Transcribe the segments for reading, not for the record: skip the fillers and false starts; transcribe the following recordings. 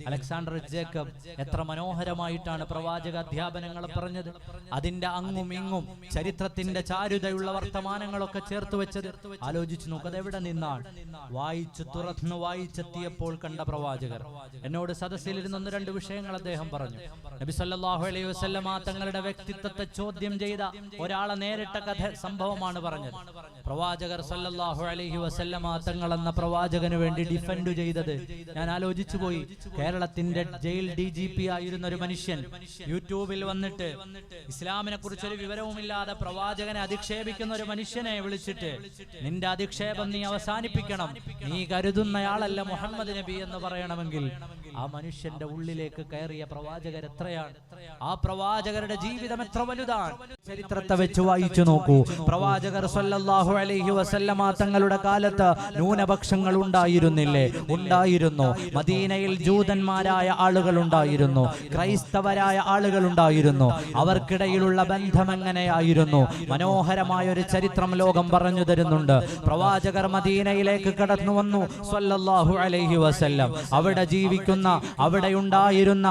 Alexander Jacob എത്ര മനോഹരമായിട്ടാണ് പ്രവാചക അധ്യാപനങ്ങൾ പറഞ്ഞത്. അതിന്റെ അങ്ങും ഇങ്ങും ചരിത്രത്തിന്റെ ചാരുതയുള്ള വർത്തമാനങ്ങളൊക്കെ ചേർത്ത് വെച്ചത് ആലോചിച്ചു നോക്ക്. അതെവിടെ നിന്നാണ്? തുറന്നു വായിച്ചെത്തിയപ്പോൾ കണ്ട പ്രവാചകർ. എന്നോട് സദസ്സിലിരുന്ന് 1-2 വിഷയങ്ങൾ അദ്ദേഹം പറഞ്ഞു. നബി സല്ലല്ലാഹു അലൈഹി വസല്ലമ തങ്ങളുടെ വ്യക്തിത്വത്തെ ചോദ്യം ചെയ്ത ഒരാളെ നേരിട്ട സംഭവമാണ് പറഞ്ഞത്. പ്രവാചകർ സല്ലല്ലാഹു അലൈഹി വസല്ലമ തങ്ങൾ എന്ന പ്രവാചകന് വേണ്ടി ഡിഫെൻഡ് ചെയ്തത് ഞാൻ ആലോചിച്ചു പോയി. കേരളത്തിന്റെ ജയിൽ DGP ആയിരുന്ന ഒരു മനുഷ്യൻ യൂട്യൂബിൽ വന്നിട്ട് ഇസ്ലാമിനെ കുറിച്ചൊരു വിവരവുമില്ലാതെ പ്രവാചകനെ അധിക്ഷേപിക്കുന്ന ഒരു മനുഷ്യനെ വിളിച്ചിട്ട്, നിന്റെ അധിക്ഷേപം നീ അവസാനിപ്പിക്കണം, നീ കരുതുന്നയാളല്ല മുഹമ്മദ് നബി എന്ന് പറയണമെങ്കിൽ ആ മനുഷ്യന്റെ ഉള്ളിലേക്ക് കയറിയ പ്രവാചകർ എത്രയാണ്? ആ പ്രവാചകരുടെ ജീവിതം എത്ര വലുതാണ്? ചരിത്രത്തെ വെച്ച് വായിച്ചു നോക്കൂ. പ്രവാചകർ സല്ലല്ലാഹു അലൈഹി വസല്ലമ തങ്ങളുടെ കാലത്ത് ന്യൂനപക്ഷങ്ങൾ ഉണ്ടായിരുന്നില്ലേ? ഉണ്ടായിരുന്നു. മദീനയിൽ ജൂതന്മാരായ ആളുകൾ ഉണ്ടായിരുന്നു, ക്രൈസ്തവരായ ആളുകൾ ഉണ്ടായിരുന്നു. അവർക്കിടയിലുള്ള ബന്ധം എങ്ങനെയായിരുന്നു? മനോഹരമായ ഒരു ചരിത്രം ലോകം പറഞ്ഞു തരുന്നുണ്ട്. പ്രവാചകർ മദീനയിലേക്ക് കടന്നു വന്നു സല്ലല്ലാഹു അലൈഹി വസല്ലം. അവിടെ ജീവിക്കുന്ന അവിടെ ഉണ്ടായിരുന്ന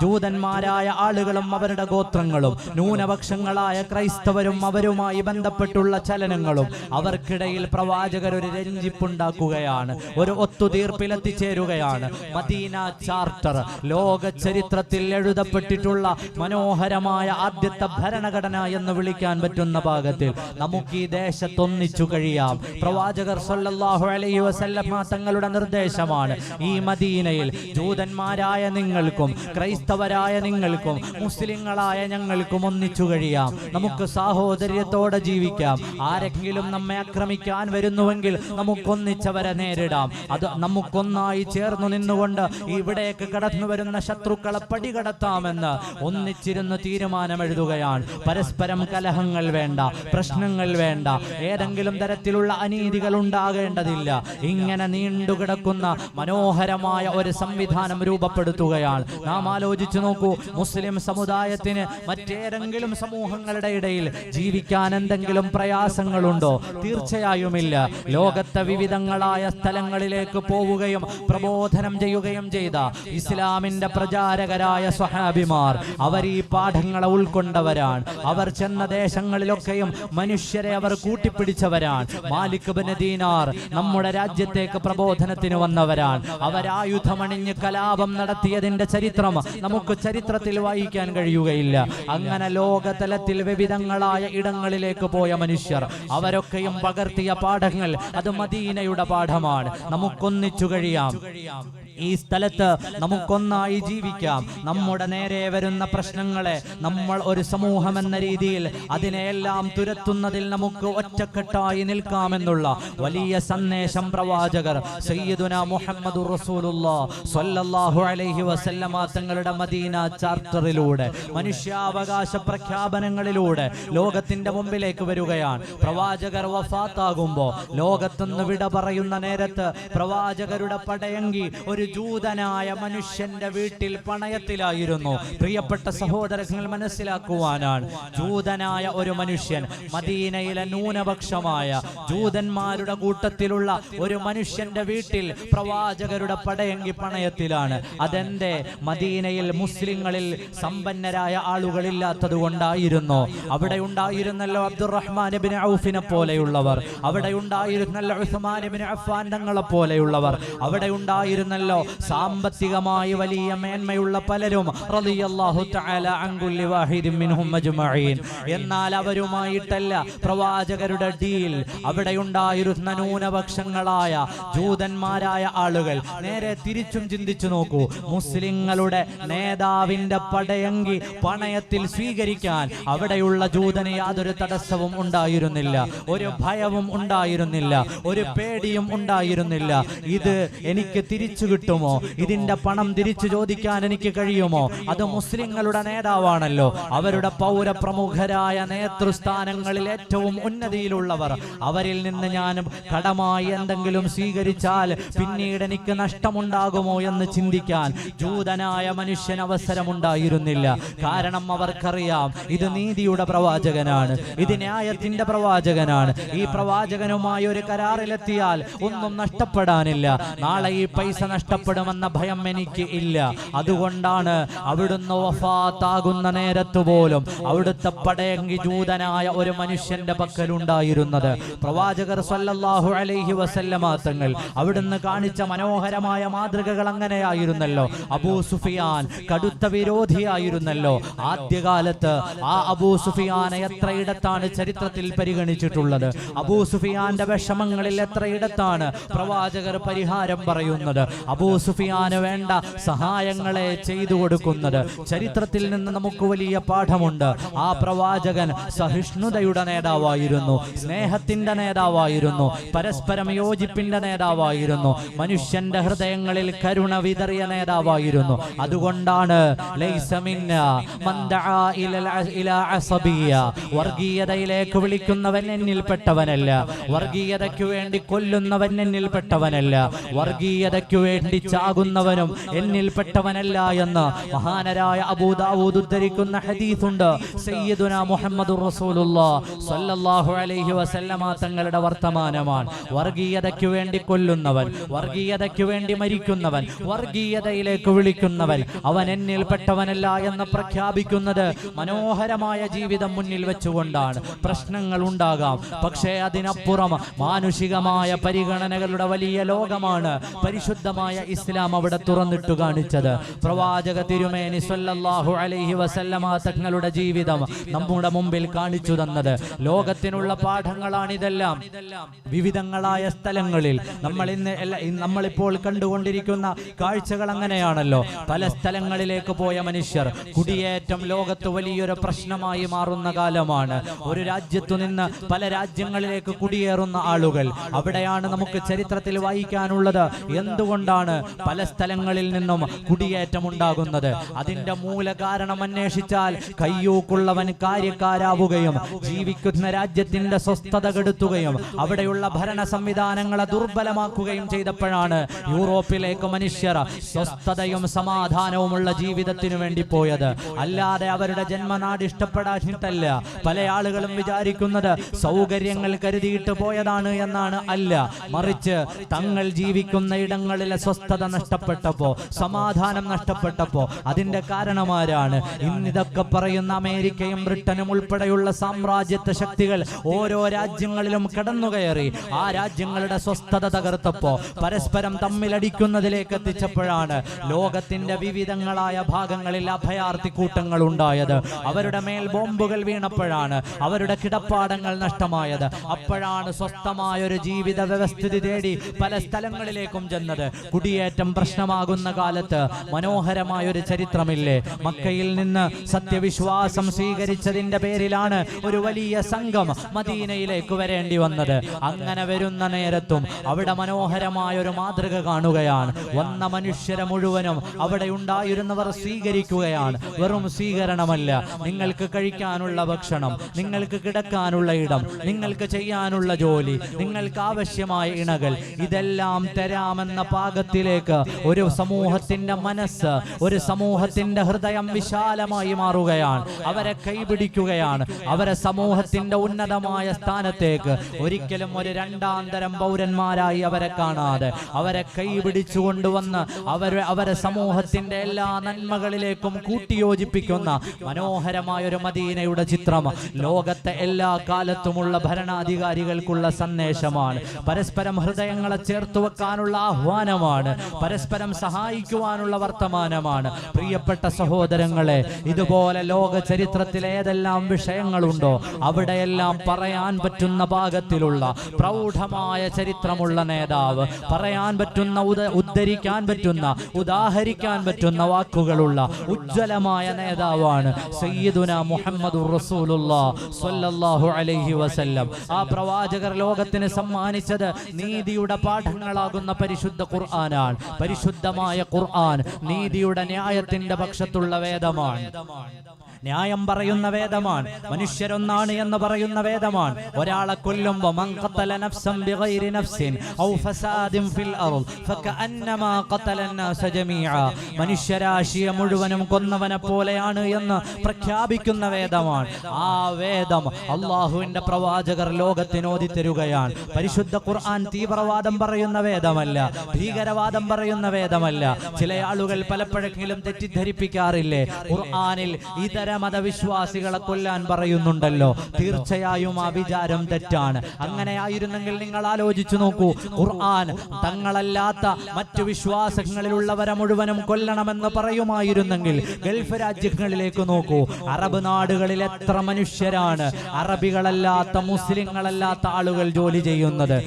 ജൂതന്മാരായ ആളുകളും അവരുടെ ഗോത്രങ്ങളും ന്യൂനപക്ഷങ്ങളായ ക്രൈസ്തവരും അവരുമായി ബന്ധപ്പെട്ടുള്ള ചലനങ്ങളും അവർക്കിടയിൽ പ്രവാചകർ ഒരു രഞ്ജിപ്പുണ്ടാക്കുകയാണ്, ഒരു ഒത്തുതീർപ്പിലെത്തിച്ചേരുകയാണ്. മദീന ചാർട്ടർ ലോക ചരിത്രത്തിൽ എഴുതപ്പെട്ടിട്ടുള്ള മനോഹരമായ ആദ്യത്തെ ഭരണഘടന എന്ന് വിളിക്കാൻ പറ്റുന്ന ഭാഗത്തിൽ നമുക്ക് ഈ ദേശത്തൊന്നിച്ചു കഴിയാം. പ്രവാചകർ സല്ലല്ലാഹു അലൈഹി വസല്ലം തങ്ങളുടെ നിർദ്ദേശമാണ് ഈ മദീനയിൽ ജൂതന്മാരായ നിങ്ങൾക്കും ക്രൈസ്തവരായ നിങ്ങൾക്കും മുസ്ലിങ്ങളായ ഞങ്ങൾക്കും ഒന്നിച്ചു കഴിയാം. നമുക്ക് സാഹോദര്യത്തോടെ ജീവിക്കാം. ആരെങ്കിലും നമ്മെ ആക്രമിക്കാൻ വരുന്നുവെങ്കിൽ നമുക്കൊന്നിച്ചവരെ നേരിടാം. അത് നമുക്കൊന്നായി ചേർന്നു നിന്നുകൊണ്ട് ഇവിടേക്ക് കടന്നു വരുന്ന ശത്രുക്കളെ പടികടത്താമെന്ന് ഒന്നിച്ചിരുന്ന് തീരുമാനമെഴുതുകയാണ്. പരസ്പരം കലഹങ്ങൾ വേണ്ട, പ്രശ്നങ്ങൾ വേണ്ട, ഏതെങ്കിലും തരത്തിലുള്ള അനീതികൾ ഉണ്ടാകേണ്ടതില്ല. ഇങ്ങനെ നീണ്ടുകിടക്കുന്ന മനോഹരമായ ഒരു സംവിധാനം രൂപപ്പെടുത്തുകയാണ്. നാം ആലോചിച്ചു നോക്കൂ. മുസ്ലിം സമുദായത്തിന് മറ്റേതെങ്കിലും സമൂഹങ്ങളുടെ ഇടയിൽ ജീവിക്കാൻ എന്തെങ്കിലും പ്രയാസങ്ങളുണ്ടോ? തീർച്ചയായുമില്ല. ലോകത്തെ വിവിധങ്ങളായ സ്ഥലങ്ങളിലേക്ക് പോവുകയും പ്രബോധനം ചെയ്യുകയും ചെയ്ത ഇസ്ലാമിന്റെ പ്രചാരകരായ സ്വഹാബിമാർ അവർ ഈ പാഠങ്ങളെ ഉൾക്കൊണ്ടവരാണ്. അവർ ചെന്ന ദേശങ്ങളിലൊക്കെയും മനുഷ്യരെ അവർ കൂട്ടിപ്പിടിച്ചവരാണ്. മാലിക് ഇബ്നു ദീനാർ നമ്മുടെ രാജ്യത്തേക്ക് പ്രബോധനത്തിന് വന്നവരാണ്. അവരായുധമണിഞ്ഞ് കലാപം നടത്തിയതിന്റെ ചരിത്രം നമുക്ക് ചരിത്രത്തിൽ വായിക്കാൻ കഴിയുകയില്ല. അങ്ങനെ ലോകതലത്തിൽ വിവിധങ്ങളായ ഇടങ്ങളിലേക്ക് പോയ മനുഷ്യർ അവരൊക്കെയും പകർത്തിയ പാഠങ്ങൾ അത് മദീനയുടെ പാഠമാണ്. നമുക്കൊന്നിച്ചു കഴിയാം. ഈ സ്ഥലത്ത് നമുക്കൊന്നായി ജീവിക്കാം. നമ്മുടെ നേരെ വരുന്ന പ്രശ്നങ്ങളെ നമ്മൾ ഒരു സമൂഹം എന്ന രീതിയിൽ അതിനെയെല്ലാം തുരത്തുന്നതിൽ നമുക്ക് ഒറ്റക്കെട്ടായി നിൽക്കാമെന്നുള്ള വലിയ സന്ദേശം പ്രവാചകർ സയ്യിദുനാ മുഹമ്മദുർ റസൂലുള്ളാഹി സ്വല്ലല്ലാഹു അലൈഹി വസല്ലമ തങ്ങളുടെ മദീന ചാർട്ടറിലൂടെ മനുഷ്യാവകാശ പ്രഖ്യാപനങ്ങളിലൂടെ ലോകത്തിന്റെ മുമ്പിലേക്ക് വരികയാണ്. പ്രവാചകർ വഫാത്താകുമ്പോൾ ലോകത്തുനിന്ന് വിട പറയുന്ന നേരത്ത് പ്രവാചകരുടെ പടയങ്കി ഒരു ജൂതനായ മനുഷ്യന്റെ വീട്ടിൽ പണയത്തിലായിരുന്നു. പ്രിയപ്പെട്ട സഹോദരങ്ങൾ, മനസ്സിലാക്കുവാനാണ്. ജൂതനായ ഒരു മനുഷ്യൻ, മദീനയിലെ ന്യൂനപക്ഷമായ ജൂതന്മാരുടെ കൂട്ടത്തിലുള്ള ഒരു മനുഷ്യന്റെ വീട്ടിൽ പ്രവാചകരുടെ പടയങ്കി പണയത്തിലാണ്. അതെന്റെ മദീനയിൽ മുസ്ലിങ്ങളിൽ സമ്പന്നരായ ആളുകളില്ലാത്തത് കൊണ്ടായിരുന്നു. അവിടെ ഉണ്ടായിരുന്നല്ലോ അബ്ദുറഹ്മാൻ ഇബ്നു ഔഫിനെ പോലെയുള്ളവർ, അവിടെ ഉണ്ടായിരുന്നല്ലോ ഉസ്മാൻ ഇബ്നു അഫ്ഫാൻ തങ്ങളെ പോലെയുള്ളവർ, അവിടെ ഉണ്ടായിരുന്നല്ലോ സാമ്പത്തികമായി വലിയ മേന്മയുള്ള പലരും റളിയല്ലാഹു തആല അൻ കുല്ലി വാഹിദിൻ മിൻഹും അജ്മഈൻ. എന്നാൽ അവരുമായിട്ടല്ല പ്രവാചകരുടെ ഡീൽ. അവിടെ ഉണ്ടായിരുന്ന ന്യൂനപക്ഷങ്ങളായ ജൂതന്മാരായ ആളുകൾ നേരെ തിരിച്ചും ചിന്തിച്ചു നോക്കൂ. മുസ്ലിങ്ങളുടെ നേതാവിന്റെ പടയങ്കി പണയത്തിൽ സ്വീകരിക്കാൻ അവിടെയുള്ള ജൂതന് യാതൊരു തടസ്സവും ഉണ്ടായിരുന്നില്ല, ഒരു ഭയവും ഉണ്ടായിരുന്നില്ല, ഒരു പേടിയും ഉണ്ടായിരുന്നില്ല. ഇത് എനിക്ക് തിരിച്ചു കിട്ടുമോ? ഇതിന്റെ പണം തിരിച്ചു ചോദിക്കാൻ എനിക്ക് കഴിയുമോ? അത് മുസ്ലിങ്ങളുടെ നേതാവാണല്ലോ. അവരുടെ പൗരപ്രമുഖരായ നേതൃസ്ഥാനങ്ങളിൽ ഏറ്റവും ഉന്നതിയിലുള്ളവർ. അവരിൽ നിന്ന് ഞാൻ കടമായി എന്തെങ്കിലും സ്വീകരിച്ചാൽ പിന്നീട് എനിക്ക് നഷ്ടമുണ്ടാകുമോ എന്ന് ചിന്തിക്കാൻ ജൂതനായ മനുഷ്യൻ അവസരമുണ്ടായിരുന്നില്ല. കാരണം അവർക്കറിയാം ഇത് നീതിയുടെ പ്രവാചകനാണ്, ഇത് ന്യായത്തിന്റെ പ്രവാചകനാണ്. ഈ പ്രവാചകനുമായി ഒരു കരാറിലെത്തിയാൽ ഒന്നും നഷ്ടപ്പെടാനില്ല. നാളെ ഈ പൈസ നഷ്ടപ്പെടുമെന്ന ഭയം എനിക്ക് ഇല്ല. അതുകൊണ്ടാണ് അവിടുന്ന് വഫാത്താകുന്ന നേരത്ത് പോലും അവിടുത്തെ പടയങ്കി ജൂതനായ ഒരു മനുഷ്യന്റെ പക്കലുണ്ടായിരുന്നത്. പ്രവാചകർ സ്വല്ലല്ലാഹു അലൈഹി വസല്ലമ തങ്ങൾ അവിടുന്ന് കാണിച്ച മനോഹരമായ മാതൃകകൾ അങ്ങനെയായിരുന്നല്ലോ. അബൂ സുഫിയാൻ കടുത്ത വിരോധിയായിരുന്നല്ലോ. ആദ്യകാലത്ത് ആ അബൂ സുഫിയാനെ എത്രയിടത്താണ് ചരിത്രത്തിൽ പരിഗണിച്ചിട്ടുള്ളത്. അബൂ സുഫിയാന്റെ വിഷമങ്ങളിൽ എത്രയിടത്താണ് പ്രവാചകർ പരിഹാരം പറയുന്നത്. അബൂ സുഫിയാന് വേണ്ട സഹായങ്ങളെ ചെയ്തു കൊടുക്കുന്നത്. ചരിത്രത്തിൽ നിന്ന് നമുക്ക് വലിയ പാഠമുണ്ട്. ആ പ്രവാചകൻ സഹിഷ്ണുതയുടെ നേതാവായിരുന്നു, സ്നേഹത്തിന്റെ നേതാവായിരുന്നു, പരസ്പരം യോജിപ്പിന്റെ നേതാവായിരുന്നു, മനുഷ്യന്റെ ഹൃദയങ്ങളിൽ കരുണ വിതറിയ നേതാവായിരുന്നു. അതുകൊണ്ടാണ് വർഗീയതയിലേക്ക് വിളിക്കുന്നവൻ എന്നിൽപ്പെട്ടവനല്ല, വർഗീയതയ്ക്കു വേണ്ടി കൊല്ലുന്നവൻ എന്നിൽപ്പെട്ടവനല്ല, വർഗീയതയ്ക്കു വേണ്ടി ചാകുന്നവനും എന്നിൽപ്പെട്ടവനല്ല എന്ന് മഹാനരായ അബൂ ദാവൂദ് ഉദ്ധരിക്കുന്ന ഹദീസുണ്ട്. സയ്യിദുനാ മുഹമ്മദുർ റസൂലുള്ളാഹി സ്വല്ലല്ലാഹു അലൈഹി വസല്ലമ തങ്ങളുടെ വർത്തമാനമാണ്. വർഗീയതയ്ക്കു വേണ്ടി കൊല്ലുന്നവൻ, വർഗീയതയ്ക്കു വേണ്ടി മരിക്കുന്നവൻ, വർഗീയതയിലേക്ക് വിളിക്കുന്നവൻ അവൻ എന്നിൽപ്പെട്ടവനല്ല എന്ന് പ്രഖ്യാപിക്കുന്നത് മനോഹരമായ ജീവിതം മുന്നിൽ വെച്ചുകൊണ്ടാണ്. പ്രശ്നങ്ങൾ ഉണ്ടാകാം, പക്ഷേ അതിനപ്പുറം മാനുഷികമായ പരിഗണനകളുടെ വലിയ ലോകമാണ് പരിശുദ്ധമായ ഇസ്ലാം അവിടെ തുറന്നിട്ടു കാണിച്ചത്. പ്രവാചക തിരുമേനി സ്വല്ലല്ലാഹു അലൈഹി വസല്ലമ തങ്ങളുടെ ജീവിതം നമ്മുടെ മുമ്പിൽ കാണിച്ചു തന്നത് ലോകത്തിനുള്ള പാഠങ്ങളാണിതെല്ലാം. വിവിധങ്ങളായ സ്ഥലങ്ങളിൽ നമ്മളിപ്പോൾ കണ്ടുകൊണ്ടിരിക്കുന്ന കാഴ്ചകൾ അങ്ങനെയാണല്ലോ. പല സ്ഥലങ്ങളിലേക്ക് പോയ മനുഷ്യർ, കുടിയേറ്റം ലോകത്ത് വലിയൊരു പ്രശ്നമായി മാറുന്ന കാലമാണ്. ഒരു രാജ്യത്തു നിന്ന് പല രാജ്യങ്ങളിലേക്ക് കുടിയേറുന്ന ആളുകൾ, അവിടെയാണ് നമുക്ക് ചരിത്രത്തിൽ വായിക്കാനുള്ളത്. എന്തുകൊണ്ടാണ് പല സ്ഥലങ്ങളിൽ നിന്നും കുടിയേറ്റം ഉണ്ടാകുന്നത്? അതിന്റെ മൂല കാരണം അന്വേഷിച്ചാൽ കയ്യൂക്കുള്ളവൻ കാര്യക്കാരാവുകയും ജീവിക്കുന്ന രാജ്യത്തിന്റെ സ്വസ്ഥത കെടുത്തുകയും അവിടെയുള്ള ഭരണ സംവിധാനങ്ങളെ ദുർബലമാക്കുകയും ചെയ്തപ്പോഴാണ് യൂറോപ്പിലേക്ക് മനുഷ്യർ സ്വസ്ഥതയും സമാധാനവുമുള്ള ജീവിതത്തിനു വേണ്ടി പോയത്. അല്ലാതെ അവരുടെ ജന്മനാട് ഇഷ്ടപ്പെടാനിട്ടല്ല. പല ആളുകളും വിചാരിക്കുന്നത് സൗകര്യങ്ങൾ കരുതിയിട്ട് പോയതാണ് എന്നാണ്. അല്ല, മറിച്ച് തങ്ങൾ ജീവിക്കുന്ന ഇടങ്ങളിലെ സ്വസ്ഥത നഷ്ടപ്പെട്ടപ്പോ, സമാധാനം നഷ്ടപ്പെട്ടപ്പോ അതിന്റെ കാരണമാരാണ്? ഇന്നിതൊക്കെ പറയുന്ന അമേരിക്കയും ബ്രിട്ടനും ഉൾപ്പെടെയുള്ള സാമ്രാജ്യത്വ ശക്തികൾ ഓരോ രാജ്യങ്ങളിലും കടന്നുകയറി ആ രാജ്യങ്ങളുടെ സ്വസ്ഥത തകർത്തപ്പോ, പരസ്പരം തമ്മിലടിക്കുന്നതിലേക്ക് എത്തിച്ചപ്പോഴാണ് ലോകത്തിന്റെ വിവിധങ്ങളായ ഭാഗങ്ങളിൽ അഭയാർത്ഥി കൂട്ടങ്ങൾ ഉണ്ടായത്. അവരുടെ മേൽ ബോംബുകൾ വീണപ്പോഴാണ് അവരുടെ കിടപ്പാടങ്ങൾ നഷ്ടമായത്. അപ്പോഴാണ് സ്വസ്ഥമായ ഒരു ജീവിത വ്യവസ്ഥിതി തേടി പല സ്ഥലങ്ങളിലേക്കും ചെന്നത്. കുടിയേറ്റം പ്രശ്നമാകുന്ന കാലത്ത് മനോഹരമായ ഒരു ചരിത്രമില്ലേ? മക്കയിൽ നിന്ന് സത്യവിശ്വാസം സ്വീകരിച്ചതിന്റെ പേരിലാണ് ഒരു വലിയ സംഘം മദീനയിലേക്ക് വരേണ്ടി വന്നത്. അങ്ങനെ വരുന്ന നേരത്തും അവിടെ മനോഹരമായ ഒരു മാതൃക കാണുകയാണ്. വന്ന മനുഷ്യരെ മുഴുവനും അവിടെ ഉണ്ടായിരുന്നവർ സ്വീകരിക്കുകയാണ്. വെറും സ്വീകരണമല്ല, നിങ്ങൾക്ക് കഴിക്കാനുള്ള ഭക്ഷണം, നിങ്ങൾക്ക് കിടക്കാനുള്ള ഇടം, നിങ്ങൾക്ക് ചെയ്യാനുള്ള ജോലി, നിങ്ങൾക്ക് ആവശ്യമായ ഇണകൾ, ഇതെല്ലാം തരാമെന്ന പാകത്തിലേക്ക് ഒരു സമൂഹത്തിന്റെ മനസ്സ്, ഒരു സമൂഹത്തിന്റെ ഹൃദയം വിശാലമായി മാറുകയാണ്. അവരെ കൈപിടിക്കുകയാണ്. അവരെ സമൂഹത്തിന്റെ ഉന്നതമായ സ്ഥാനത്തേക്ക് ഒരിക്കലും ഒരു രണ്ടാം തരം പൗരന്മാരായി അവരെ കാണാതെ അവരെ കൈപിടിച്ചു കൊണ്ടുവന്ന് അവരെ സമൂഹത്തിന്റെ എല്ലാ നന്മകളിലേക്കും കൂട്ടിയോജിപ്പിക്കുന്ന മനോഹരമായ ഒരു മദീനയുടെ ചിത്രം ലോകത്തെ എല്ലാ കാലത്തുമുള്ള ഭരണാധികാരികൾക്കുള്ള സന്ദേശമാണ്. പരസ്പരം ഹൃദയങ്ങളെ ചേർത്തു വെക്കാനുള്ള ആഹ്വാനമാണ്. പരസ്പരം സഹായിക്കുവാനുള്ള വർത്തമാനമാണ്. പ്രിയപ്പെട്ട സഹോദരങ്ങളെ, ഇതുപോലെ ലോക ചരിത്രത്തിൽ ഏതെല്ലാം വിഷയങ്ങളുണ്ടോ അവിടെയെല്ലാം പറയാൻ പറ്റുന്ന പാകത്തിലുള്ള പ്രൗഢമായ ചരിത്രമുള്ള നേതാവ്, പറയാൻ പറ്റുന്ന, ഉദ്ധരിക്കാൻ പറ്റുന്ന, ഉദാഹരിക്കാൻ പറ്റുന്ന വാക്കുകളുള്ള ഉജ്ജ്വലമായ നേതാവാണ് സയ്യിദുനാ മുഹമ്മദുർ റസൂലുള്ളാഹി സ്വല്ലല്ലാഹു അലൈഹി വസല്ലം. ആ പ്രവാചകർ ലോകത്തിന് സമ്മാനിച്ചത് നീതിയുടെ പാഠങ്ങളാകുന്ന പരിശുദ്ധ ഖുർആനാണ്. പരിശുദ്ധമായ ഖുർആൻ നീതിയുടെ ന്യായത്തിന്റെ പക്ഷത്തുള്ള വേദമാണ്. ന്യായം പറയുന്ന വേദമാണ്, മനുഷ്യരൊന്നാണ് എന്ന് പറയുന്ന വേദമാണ്. ഒരാളെ കൊല്ലുമ്പോൾ മൻ ഖതല നഫ്സൻ ബിഗൈരി നഫ്സിൻ ഔ ഫസാദിൻ ഫിൽ അർദ് ഫകഅന്നമാ ഖതല അന്നാസ ജമീഅ, മനുഷ്യരാശിയെ മുഴുവനും കൊന്നവനെ പോലെയാണ് എന്ന് പ്രഖ്യാപിക്കുന്ന വേദമാണ്. ആ വേദം അല്ലാഹുവിന്റെ പ്രവാചകർ ലോകത്തിന് ഓതി തരുകയാണ്. പരിശുദ്ധ ഖുർആൻ തീവ്രവാദം പറയുന്ന വേദമല്ല, ഭീകരവാദം പറയുന്ന വേദമല്ല. ചില ആളുകൾ പലപ്പോഴെങ്കിലും തെറ്റിദ്ധരിപ്പിക്കാറില്ലേ, ഖുർആനിൽ ഇതര മതവിശ്വാസികളെ കൊല്ലാൻ പറയുന്നുണ്ടല്ലോ. തീർച്ചയായും ആ വിചാരം തെറ്റാണ്. അങ്ങനെയായിരുന്നെങ്കിൽ നിങ്ങൾ ആലോചിച്ചു നോക്കൂ, ഖുർആൻ തങ്ങളല്ലാത്ത മറ്റു വിശ്വാസങ്ങളിലുള്ളവരെ മുഴുവനും കൊല്ലണമെന്ന് പറയുമായിരുന്നെങ്കിൽ ഗൾഫ് രാജ്യങ്ങളിലേക്ക് നോക്കൂ. അറബ് നാടുകളിൽ എത്ര മനുഷ്യരാണ് അറബികളല്ലാത്ത മുസ്ലിങ്ങളല്ലാത്ത ആളുകൾ ജോലി ചെയ്യുന്നത്.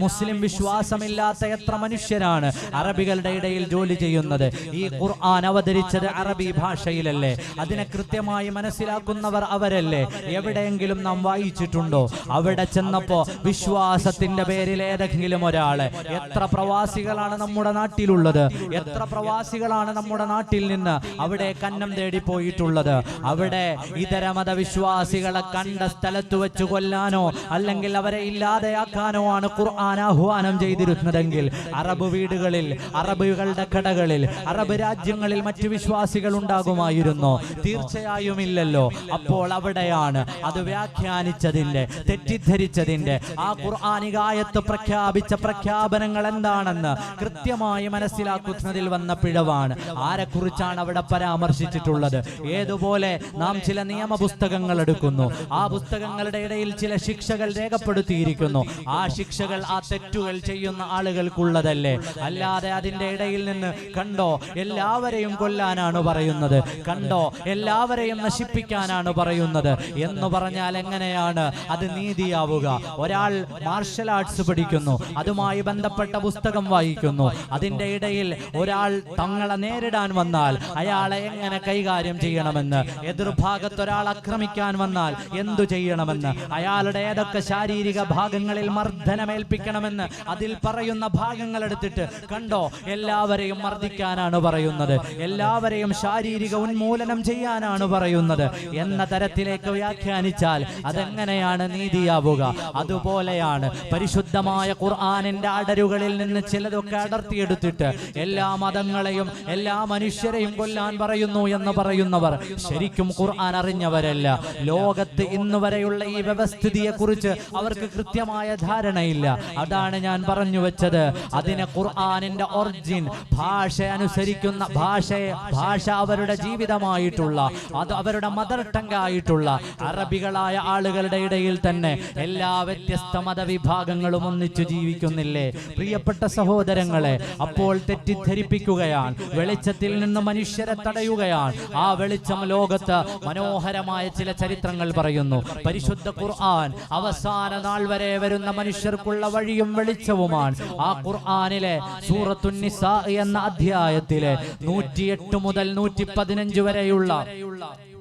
മുസ്ലിം വിശ്വാസമില്ലാത്ത എത്ര മനുഷ്യരാണ് അറബികളുടെ ഇടയിൽ ജോലി ചെയ്യുന്നത്. ഈ ഖുർആൻ അവതരിച്ചത് അറബി ഭാഷയിലല്ലേ? അതിനെ കൃത്യമായി മനസ്സിലാക്കുന്നവർ അവരല്ലേ? എവിടെയെങ്കിലും നാം വായിച്ചിട്ടുണ്ടോ? അവിടെ ചെന്നപ്പോ വിശ്വാസത്തിന്റെ പേരിൽ ഏതെങ്കിലും ഒരാള്, എത്ര പ്രവാസികളാണ് നമ്മുടെ നാട്ടിലുള്ളത്, എത്ര പ്രവാസികളാണ് നമ്മുടെ നാട്ടിൽ നിന്ന് അവിടെ കന്നം തേടി പോയിട്ടുള്ളത്. അവിടെ ഇതര മതവിശ്വാസികളെ കണ്ട സ്ഥലത്ത് വെച്ച് കൊല്ലാനോ അല്ലെങ്കിൽ അവരെ ഇല്ലാതെയാക്കാനോ ആണ് ഖുർആൻ ആഹ്വാനം ചെയ്തിരുന്നതെങ്കിൽ അറബ് വീടുകളിൽ, അറബികളുടെ കടകളിൽ, അറബ് രാജ്യങ്ങളിൽ മറ്റു വിശ്വാസികൾ ഉണ്ടാകുമായിരുന്നോ? തീർച്ചയായും ഇല്ലല്ലോ. അപ്പോൾ അവിടെയാണ് അത് വ്യാഖ്യാനിച്ചതിന്റെ, തെറ്റിദ്ധരിച്ചതിന്റെ, ആ ഖുർആനികായത്ത് പ്രഖ്യാപിച്ച പ്രഖ്യാപനങ്ങൾ എന്താണെന്ന് കൃത്യമായി മനസ്സിലാക്കുന്നതിൽ വന്ന പിഴവാണ്. ആരെക്കുറിച്ചാണ് അവിടെ പരാമർശിച്ചിട്ടുള്ളത്? ഏതുപോലെ നാം ചില നിയമ പുസ്തകങ്ങൾ എടുക്കുന്നു, ആ പുസ്തകങ്ങളുടെ ഇടയിൽ ചില ശിക്ഷകൾ രേഖപ്പെടുത്തിയിരിക്കുന്നു. ആ ശിക്ഷകൾ ആ തെറ്റുകൾ ചെയ്യുന്ന ആളുകൾക്കുള്ളതല്ലേ? അല്ലാതെ അതിന്റെ ഇടയിൽ നിന്ന് കണ്ടോ എല്ലാവരെയും കൊല്ലാനാണ് പറയുന്നത്, കണ്ടോ എല്ലാവരെയും നശിപ്പിക്കാനാണ് പറയുന്നത് എന്ന് പറഞ്ഞാൽ എങ്ങനെയാണ് അത് നീതിയാവുക? ഒരാൾ മാർഷൽ ആർട്സ് പഠിക്കുന്നു, അതുമായി ബന്ധപ്പെട്ട പുസ്തകം വായിക്കുന്നു, അതിന്റെ ഇടയിൽ ഒരാൾ തങ്ങളെ നേരിടാൻ വന്നാൽ അയാളെ എങ്ങനെ കൈകാര്യം ചെയ്യണമെന്ന്, എതിർഭാഗത്ത് ഒരാൾ ആക്രമിക്കാൻ വന്നാൽ എന്തു ചെയ്യണമെന്ന്, അയാളുടെ ഏതൊക്കെ ശാരീരിക ഭാഗങ്ങളിൽ മർദ്ദനമേൽപ്പിക്കണമെന്ന് അതിൽ പറയുന്ന ഭാഗങ്ങൾ എടുത്തിട്ട് കണ്ടോ എല്ലാവരെയും മർദ്ദിക്കാനാണ് പറയുന്നത്, എല്ലാവരെയും ശാരീരിക ഉന്മൂലനം ചെയ്യാനാണ് പറയുന്നത് എന്ന തരത്തിലേക്ക് വ്യാഖ്യാനിച്ചാൽ അതെങ്ങനെയാണ് നീതിയാവുക? അതുപോലെയാണ് പരിശുദ്ധമായ ഖുർആനിന്റെ അടരുകളിൽ നിന്ന് ചിലതൊക്കെ അടർത്തിയെടുത്തിട്ട് എല്ലാ മതങ്ങളെയും എല്ലാ മനുഷ്യരെയും കൊല്ലാൻ പറയുന്നു എന്ന് പറയുന്നവർ ശരിക്കും ഖുർആൻ അറിഞ്ഞവരല്ല. ലോകത്ത് ഇന്ന് വരെയുള്ള ഈ വ്യവസ്ഥിതിയെ കുറിച്ച് അവർക്ക് കൃത്യമായ ധാരണയില്ല. അതാണ് ഞാൻ പറഞ്ഞു വെച്ചത്. അതിനെ ഖുർആനിന്റെ ഒറിജിൻ, ഭാഷ അനുസരിക്കുന്ന ഭാഷ അവരുടെ ജീവിതമായിട്ടുള്ള, അത് അവരുടെ മദർ ടങ് ആയിട്ടുള്ള അറബികളായ ആളുകളുടെ ഇടയിൽ തന്നെ എല്ലാ വ്യത്യസ്ത മതവിഭാഗങ്ങളും ഒന്നിച്ചു ജീവിക്കുന്നില്ലേ പ്രിയപ്പെട്ട സഹോദരങ്ങളെ? അപ്പോൾ തെറ്റിദ്ധരിപ്പിക്കുകയാണ്, വെളിച്ചത്തിൽ നിന്ന് മനുഷ്യരെ തടയുകയാണ്. ആ വെളിച്ചം ലോകത്ത് മനോഹരമായ ചില ചരിത്രങ്ങൾ പറയുന്നു. പരിശുദ്ധ ഖുർആൻ അവസാന നാൾ വരെ വരുന്ന മനുഷ്യർക്കുള്ള വഴിയും വെളിച്ചവുമാണ്. ആ ഖുർആനിലെ സൂറത്തുൻ നിസാ എന്ന അധ്യായത്തിലെ 108 മുതൽ 115 വരെയുള്ള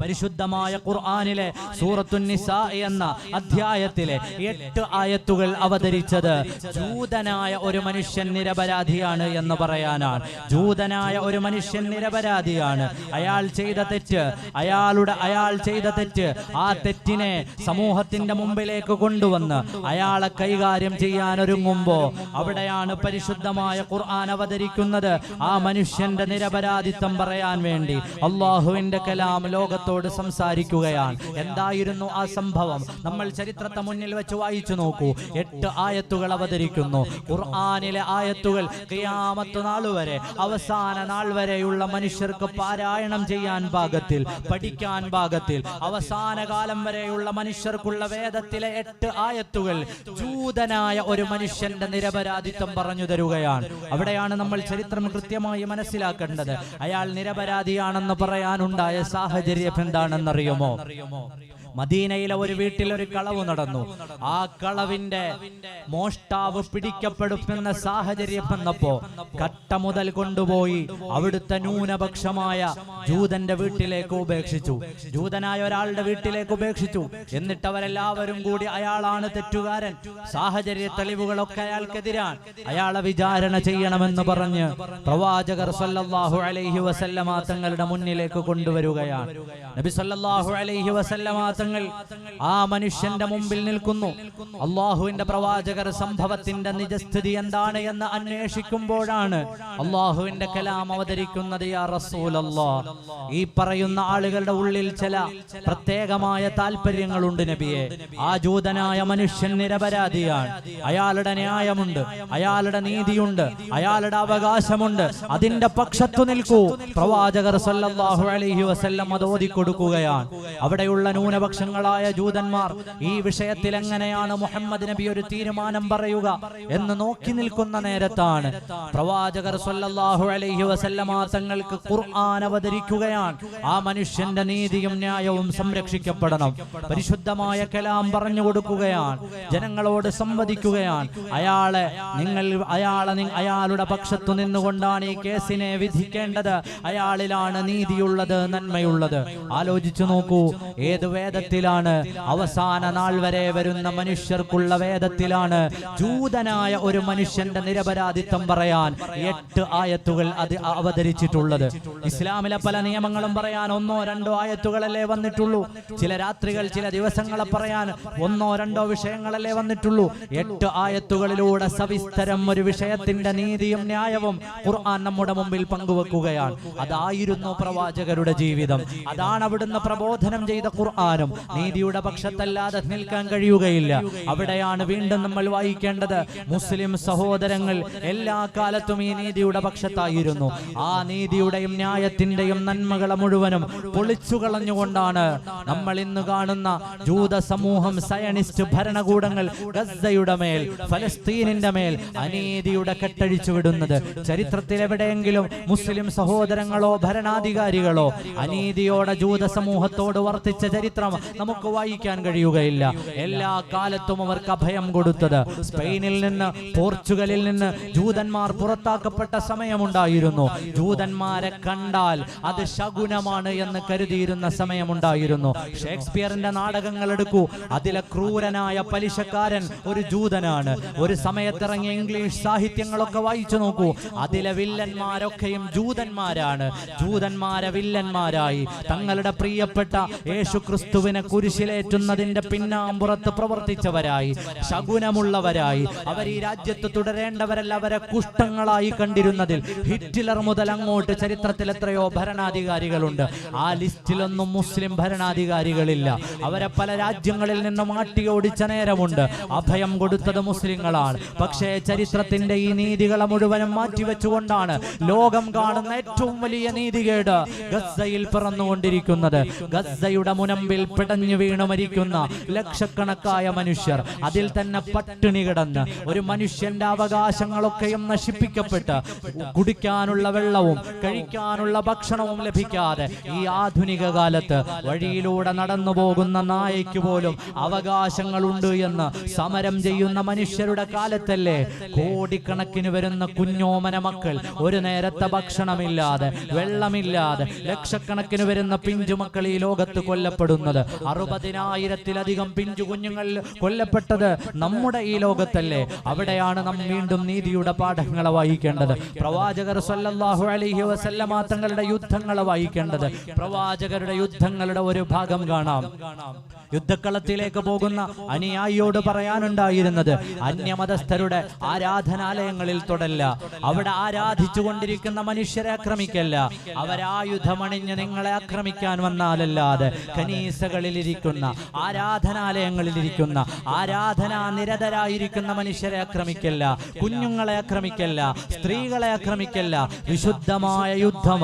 പരിശുദ്ധമായ ഖുർആനിലെ സൂറത്തുൻ നിസാ എന്ന അധ്യായത്തിലെ 8 ആയത്തുകൾ അവതരിച്ചത് ജൂതനായ ഒരു മനുഷ്യൻ നിരപരാധിയാണ് എന്ന് പറയാനാണ്. ജൂതനായ ഒരു മനുഷ്യൻ നിരപരാധിയാണ്. അയാൾ ചെയ്ത തെറ്റ്, ആ തെറ്റിനെ സമൂഹത്തിന്റെ മുമ്പിലേക്ക് കൊണ്ടുവന്ന് അയാളെ കൈകാര്യം ചെയ്യാൻ ഒരുങ്ങുമ്പോ അവിടെയാണ് പരിശുദ്ധമായ ഖുർആൻ അവതരിക്കുന്നത്. ആ മനുഷ്യന്റെ നിരപരാധിത്വം പറയാൻ വേണ്ടി അല്ലാഹുവിന്റെ കലാം ലോകത്തോട് സംസാരിക്കുകയാണ്. എന്തായിരുന്നു ആ സംഭവം? നമ്മൾ ചരിത്രത്തെ മുന്നിൽ വെച്ച് വായിച്ചു നോക്കൂ. 8 ആയത്തുകൾ അവതരിക്കുന്നു. ഖുർആനിലെ ആയത്തുകൾ ഖിയാമത്ത് നാൾ വരെ, അവസാന നാൾ വരെയുള്ള മനുഷ്യർക്ക് പാരായണം ചെയ്യാൻ പാകത്തിൽ, പഠിക്കാൻ പാകത്തിൽ, അവസാന കാലം വരെയുള്ള മനുഷ്യർക്കുള്ള വേദത്തിലെ 8 ആയത്തുകൾ ജൂതനായ ഒരു മനുഷ്യന്റെ നിരപരാധിത്വം പറഞ്ഞു തരുകയാണ്. അവിടെയാണ് നമ്മൾ ചരിത്രം കൃത്യമായി മനസ്സിലാക്കേണ്ടത്. അയാൾ നിരപരാധിയാണെന്ന് പറയാനുണ്ടായ സാഹചര്യം എന്താണെന്നറിയുമോ? മദീനയിലെ ഒരു വീട്ടിൽ ഒരു കളവ് നടന്നു. ആ കളവിന്റെ മോഷ്ടാവ് പിടിക്കപ്പെടുന്ന സാഹചര്യം വന്നപ്പോ കട്ട മുതൽ കൊണ്ടുപോയി അവിടുത്തെ ന്യൂനപക്ഷമായ ജൂതന്റെ വീട്ടിലേക്ക് ഉപേക്ഷിച്ചു. ജൂതനായ ഒരാളുടെ വീട്ടിലേക്ക് ഉപേക്ഷിച്ചു. എന്നിട്ട് അവരെല്ലാവരും കൂടി അയാളാണ് തെറ്റുകാരൻ, സാഹചര്യ തെളിവുകളൊക്കെ അയാൾക്കെതിരാണ്, അയാളെ വിചാരണ ചെയ്യണമെന്ന് പറഞ്ഞ് പ്രവാചകർ സല്ലല്ലാഹു അലൈഹി വസല്ലമ തങ്ങളുടെ മുന്നിലേക്ക് കൊണ്ടുവരികയാണ്. നബി സല്ലല്ലാഹു അലൈഹി വസല്ലമ തങ്ങൾ ആ മനുഷ്യന്റെ മുമ്പിൽ നിൽക്കുന്നു. അള്ളാഹുവിന്റെ പ്രവാചകർ സംഭവത്തിന്റെ നിജസ്ഥിതി എന്താണ് എന്ന് അന്വേഷിക്കുമ്പോഴാണ് അള്ളാഹുവിന്റെ കലാം അവതരിക്കുന്നത്. യാ റസൂലല്ലാഹ്, ഈ പറയുന്ന ആളുകളുടെ ഉള്ളിൽ ചില പ്രത്യേകമായ താല്പര്യങ്ങളുണ്ട് നബിയെ. ആ ജൂതനായ മനുഷ്യൻ നിരപരാധിയാണ്, അയാളുടെ ന്യായമുണ്ട്, അയാളുടെ നീതിയുണ്ട്, അയാളുടെ അവകാശമുണ്ട്, അതിന്റെ പക്ഷത്തു നിൽക്കൂ. പ്രവാചകർ സല്ലല്ലാഹു അലൈഹി വസല്ലം അത് ഓതിക്കൊടുക്കുകയാണ്. അവിടെയുള്ള ന്യൂനപക്ഷങ്ങളായ ജൂതന്മാർ ഈ വിഷയത്തിൽ എങ്ങനെയാണ് മുഹമ്മദ് നബി ഒരു തീരുമാനം പറയുക എന്ന് നോക്കി നിൽക്കുന്ന നേരത്താണ് പ്രവാചകർ സല്ലല്ലാഹു അലൈഹി വസല്ലമ തങ്ങൾക്ക് ഖുർആൻ അവതരിക്കുകയാണ്. ആ മനുഷ്യന്റെ നീതിയും ന്യായവും സംരക്ഷിക്കപ്പെടണം. പരിശുദ്ധമായ കലാം പറഞ്ഞു കൊടുക്കുകയാണ്, ജനങ്ങളോട് സംവദിക്കുകയാണ്. അയാളുടെ പക്ഷത്തു നിന്നുകൊണ്ടാണ് ഈ കേസിനെ വിധിക്കേണ്ടത്. അയാളിലാണ് നീതിയുള്ളത്, നന്മയുള്ളത്. ആലോചിച്ചു നോക്കൂ, ഏത് വേദത്തിലാണ്? അവസാന നാൾ വരെ വരുന്ന മനുഷ്യർക്കുള്ള വേദത്തിലാണ് ജൂതനായ ഒരു മനുഷ്യന്റെ നിരപരാധിത്വം പറയാൻ 8 ആയത്തുകൾ അത് അവതരിച്ചിട്ടുള്ളത്. ഇസ്ലാമിലെ പല നിയമങ്ങളും പറയാൻ 1-2 ആയത്തുകളല്ലേ വന്നിട്ടുള്ളൂ. ചില രാത്രികൾ, ചില ദിവസങ്ങളെ പറയാൻ 1-2 വിഷയങ്ങളല്ലേ വന്നിട്ടുള്ളൂ. 8 ആയത്തുകളിലൂടെ സവിസ്തരം ഒരു വിഷയത്തിന്റെ നീതിയും ന്യായവും ഖുർആൻ നമ്മുടെ മുമ്പിൽ പങ്കുവെക്കുകയാണ്. അതായിരുന്നു പ്രവാചകരുടെ ജീവിതം, അതാണ് അവിടുന്ന് പ്രബോധനം ചെയ്ത ഖുർആനും. നീതിയുടെ പക്ഷത്തല്ലാതെ നിൽക്കാൻ കഴിയുകയില്ല. അവിടെയാണ് വീണ്ടും നമ്മൾ വായിക്കേണ്ടത്, മുസ്ലിം സഹോദരങ്ങൾ എല്ലാ കാലത്തും ഈ നീതിയുടെ പക്ഷത്തായിരുന്നു. ആ നീതിയുടെയും ന്യായത്തിന്റെയും നന്മകളെ മുഴുവനും പൊളിച്ചു കളഞ്ഞുകൊണ്ടാണ് നമ്മൾ ഇന്ന് കാണുന്ന ജൂത സമൂഹം, സയനിസ്റ്റ് ഭരണകൂടങ്ങൾ ഗസയുടെ മേൽ, ഫലസ്തീനിന്റെ മേൽ അനീതിയുടെ കെട്ടഴിച്ചു വിടുന്നത്. ചരിത്രത്തിൽ എവിടെയെങ്കിലും മുസ്ലിം സഹോദരങ്ങളോ ഭരണാധികാരികളോ അനീതിയോടെ ജൂത സമൂഹത്തോട് വർത്തിച്ച ചരിത്രം നമുക്ക് വായിക്കാൻ കഴിയുകയില്ല. എല്ലാ കാലത്തും അവർക്ക് അഭയം കൊടുത്തത്. സ്പെയിനിൽ നിന്ന്, പോർച്ചുഗലിൽ നിന്ന് ജൂതന്മാർ പുറത്താക്കപ്പെട്ട സമയമുണ്ടായിരുന്നു. ജൂതന്മാരെ കണ്ടാൽ അത് ശകുനമാണ് എന്ന് കരുതിയിരുന്ന സമയമുണ്ടായിരുന്നു. ഷേക്സ്പിയറിന്റെ നാടകങ്ങൾ എടുക്കൂ, അതിലെ ക്രൂരനായ പലിശക്കാരൻ ഒരു ജൂതനാണ്. ഒരു സമയത്തിറങ്ങിയ ഇംഗ്ലീഷ് സാഹിത്യങ്ങളൊക്കെ വായിച്ചു നോക്കൂ, അതിലെ വില്ലന്മാരൊക്കെയും ജൂതന്മാരാണ്. ജൂതന്മാരെ വില്ലന്മാരായി തങ്ങളുടെ പ്രിയപ്പെട്ട യേശു ക്രിസ്തുവിനെ കുരിശിലേറ്റുന്നതിന്റെ പിന്നാമ്പുറത്ത് പ്രവർത്തിച്ചവരായി, ശകുനമുള്ളവരായി. അവർ ഈ രാജ്യത്ത് തുടരേണ്ടവരല്ല, അവരെ കുഷ്ഠങ്ങളായി കണ്ടിരുന്നതിൽ ഹിറ്റ്ലർ മുതൽ അങ്ങോട്ട് ചരിത്രത്തിൽ എത്രയോ ഭരണാധികാരികളുണ്ട്. ആ ലിസ്റ്റിലൊന്നും മുസ്ലിം ഭരണാധികാരികളില്ല. അവരെ പല രാജ്യങ്ങളിൽ നിന്നും മാട്ടിയോടിച്ച നേരമുണ്ട്. അഭയം കൊടുത്തത് മുസ്ലിങ്ങളാണ്. പക്ഷേ ചരിത്രത്തിന്റെ ഈ നീതികളെ മുഴുവനും മാറ്റിവെച്ചുകൊണ്ടാണ് ലോകം കാണുന്ന ഏറ്റവും വലിയ നീതികേട് ഗസയിൽ പിറന്നുകൊണ്ടിരിക്കുന്നത്. ഗസയുടെ മുനമ്പിൽ പിടഞ്ഞു വീണു മരിക്കുന്ന ലക്ഷക്കണക്കായ മനുഷ്യർ, അതിൽ തന്നെ പട്ടിണി കിടന്ന് ഒരു മനുഷ്യന്റെ അവകാശങ്ങളൊക്കെയും നശിപ്പിക്കപ്പെട്ട് കുടിക്കാനുള്ള വെള്ളവും കഴിക്കാനുള്ള ഭക്ഷണവും ലഭിക്കാതെ ഈ ആധുനിക കാലത്ത് വഴിയിലൂടെ നടന്നു പോകുന്ന നായയ്ക്ക് പോലും അവകാശങ്ങളുണ്ട് എന്ന് സമരം ചെയ്യുന്ന മനുഷ്യരുടെ കാലത്തല്ലേ കോടിക്കണക്കിന് വരുന്ന കുഞ്ഞോമന മക്കൾ ഒരു നേരത്തെ ഭക്ഷണമില്ലാതെ, വെള്ളമില്ലാതെ ലക്ഷക്കണക്കിന് വരുന്ന പിഞ്ചുമക്കൾ ഈ ലോകത്ത് കൊല്ലപ്പെടുന്നത്. 60,000-ത്തിലധികം പിഞ്ചു കുഞ്ഞുങ്ങൾ കൊല്ലപ്പെട്ടത് നമ്മുടെ ഈ ലോകത്തല്ലേ. അവിടെയാണ് നാം വീണ്ടും നീതിയുടെ പാഠങ്ങളെ വായിക്കേണ്ടത്. പ്രവാചകർ സല്ലല്ലാഹു അലൈഹി വസല്ലമ തങ്ങളുടെ യുദ്ധങ്ങളെ വായിക്കേണ്ടത്. പ്രവാചകരുടെ യുദ്ധങ്ങളുടെ ഒരു ഭാഗം കാണാം. യുദ്ധക്കളത്തിലേക്ക് പോകുന്ന അനുയായിയോട് പറയാനുണ്ടായിരുന്നത്, അന്യമതസ്ഥരുടെ ആരാധനാലയങ്ങളിൽ തൊടല്ല, അവിടെ ആരാധിച്ചു കൊണ്ടിരിക്കുന്ന മനുഷ്യരെ ആക്രമിക്കല്ല, അവരായുധമണിഞ്ഞ് നിങ്ങളെ ആക്രമിക്കാൻ വന്നാലല്ലാതെ കനീസകളിലിരിക്കുന്ന, ആരാധനാലയങ്ങളിലിരിക്കുന്ന, ആരാധനാ നിരതരായിരിക്കുന്ന മനുഷ്യരെ ആക്രമിക്കല്ല, കുഞ്ഞുങ്ങളെ ആക്രമിക്കല്ല, സ്ത്രീകളെ ആക്രമിക്കല്ല. വിശുദ്ധമായ യുദ്ധം,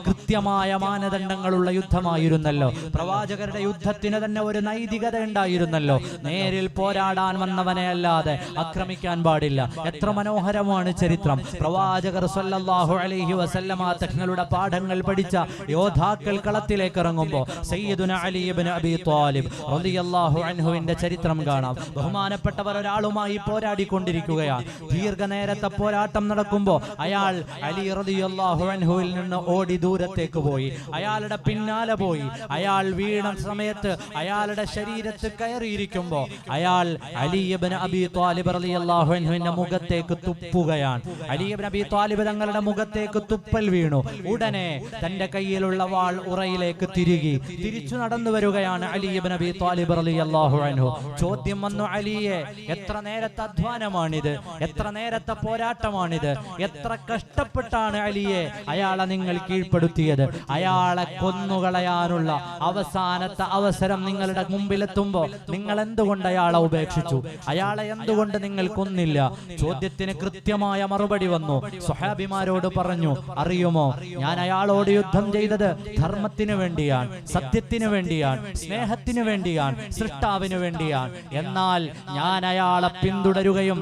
കൃത്യമായ മാനദണ്ഡങ്ങളുള്ള യുദ്ധമായിരുന്നല്ലോ. പ്രവാചകരുടെ യുദ്ധത്തിന് തന്നെ ഒരു നൈതികത ഉണ്ടായിരുന്നല്ലോ. നേരിൽ പോരാടാൻ വന്നവനെ അല്ലാതെ ആക്രമിക്കാൻ പാടില്ല. എത്ര മനോഹരമാണ് ചരിത്രം. പ്രവാചകർ സല്ലല്ലാഹു അലൈഹി വസല്ലമ തങ്ങളുടെ പാഠങ്ങൾ പഠിച്ച യോദ്ധാക്കൾ കളത്തിലേക്ക് ഇറങ്ങുമ്പോൾ സയ്യിദുന അലി ഇബ്നു അബീ ത്വാലിബ് റളിയല്ലാഹു അൻഹുവിന്റെ ചരിത്രം കാണാം. ബഹുമാനപ്പെട്ടവർ ഒരാളുമായി പോരാടിക്കൊണ്ടിരിക്കുകയാണ്. ദീർഘനേരത്തെ പോരാട്ടം നടക്കുമ്പോൾ അയാൾ അലി റളിയല്ലാഹു അൻഹുവിൽ നിന്ന് ഓടി ദൂരത്തേക്ക് പോയി. അയാളുടെ പിന്നാലെ പോയി. അയാൾ വീണ സമയത്ത് അയാളുടെ ശരീരത്തിൽ കയറിയിരിക്കുമ്പോൾ അയാൾ അലി ഇബ്നു അബീ ത്വാലിബ് റളിയല്ലാഹു അൻഹുവിന്റെ മുഖത്തേക്ക് തുപ്പുകയാണ്. അലി ഇബ്നു അബീ ത്വാലിബ് തങ്ങളുടെ മുഖത്തേക്ക് തുപ്പൽ വീണു. ഉടനെ തന്റെ കയ്യിലുള്ള വാൾ ഉറയിലേക്ക് തിരിച്ചു നടന്നു വരികയാണ് അലി ഇബ്നു അബീ ത്വാലിബ് റളിയല്ലാഹു അൻഹു. ചോദ്യം വന്നു, അലിയെ, എത്ര നേരത്തെ അധ്വാനമാണിത്, എത്ര നേരത്തെ പോരാട്ടമാണിത്, എത്ര കഷ്ടപ്പെട്ടാണ് അലിയെ അയാളെ നിങ്ങൾ കീഴ്പ്പെടുത്തിയത്? അയാളെ കൊന്നുകളയാനുള്ള അവസാനത്തെ അവസരം നിങ്ങളുടെ മുമ്പിലെത്തുമ്പോ നിങ്ങൾ എന്തുകൊണ്ട് അയാളെ ഉപേക്ഷിച്ചു? അയാളെ എന്തുകൊണ്ട് നിങ്ങൾ കൊന്നില്ല? ചോദ്യത്തിന് കൃത്യമായ മറുപടി വന്നു. സ്വഹാബിമാരോട് പറഞ്ഞു, അറിയുമോ, ഞാൻ അയാളോട് യുദ്ധം ചെയ്തത് ധർമ്മത്തിന് വേണ്ടിയാണ്, സത്യത്തിന് വേണ്ടിയാണ്, സ്നേഹത്തിന് വേണ്ടിയാണ്, സൃഷ്ടാവിന് വേണ്ടിയാണ്. എന്നാൽ ഞാൻ അയാളെ പിന്തുടരുകയും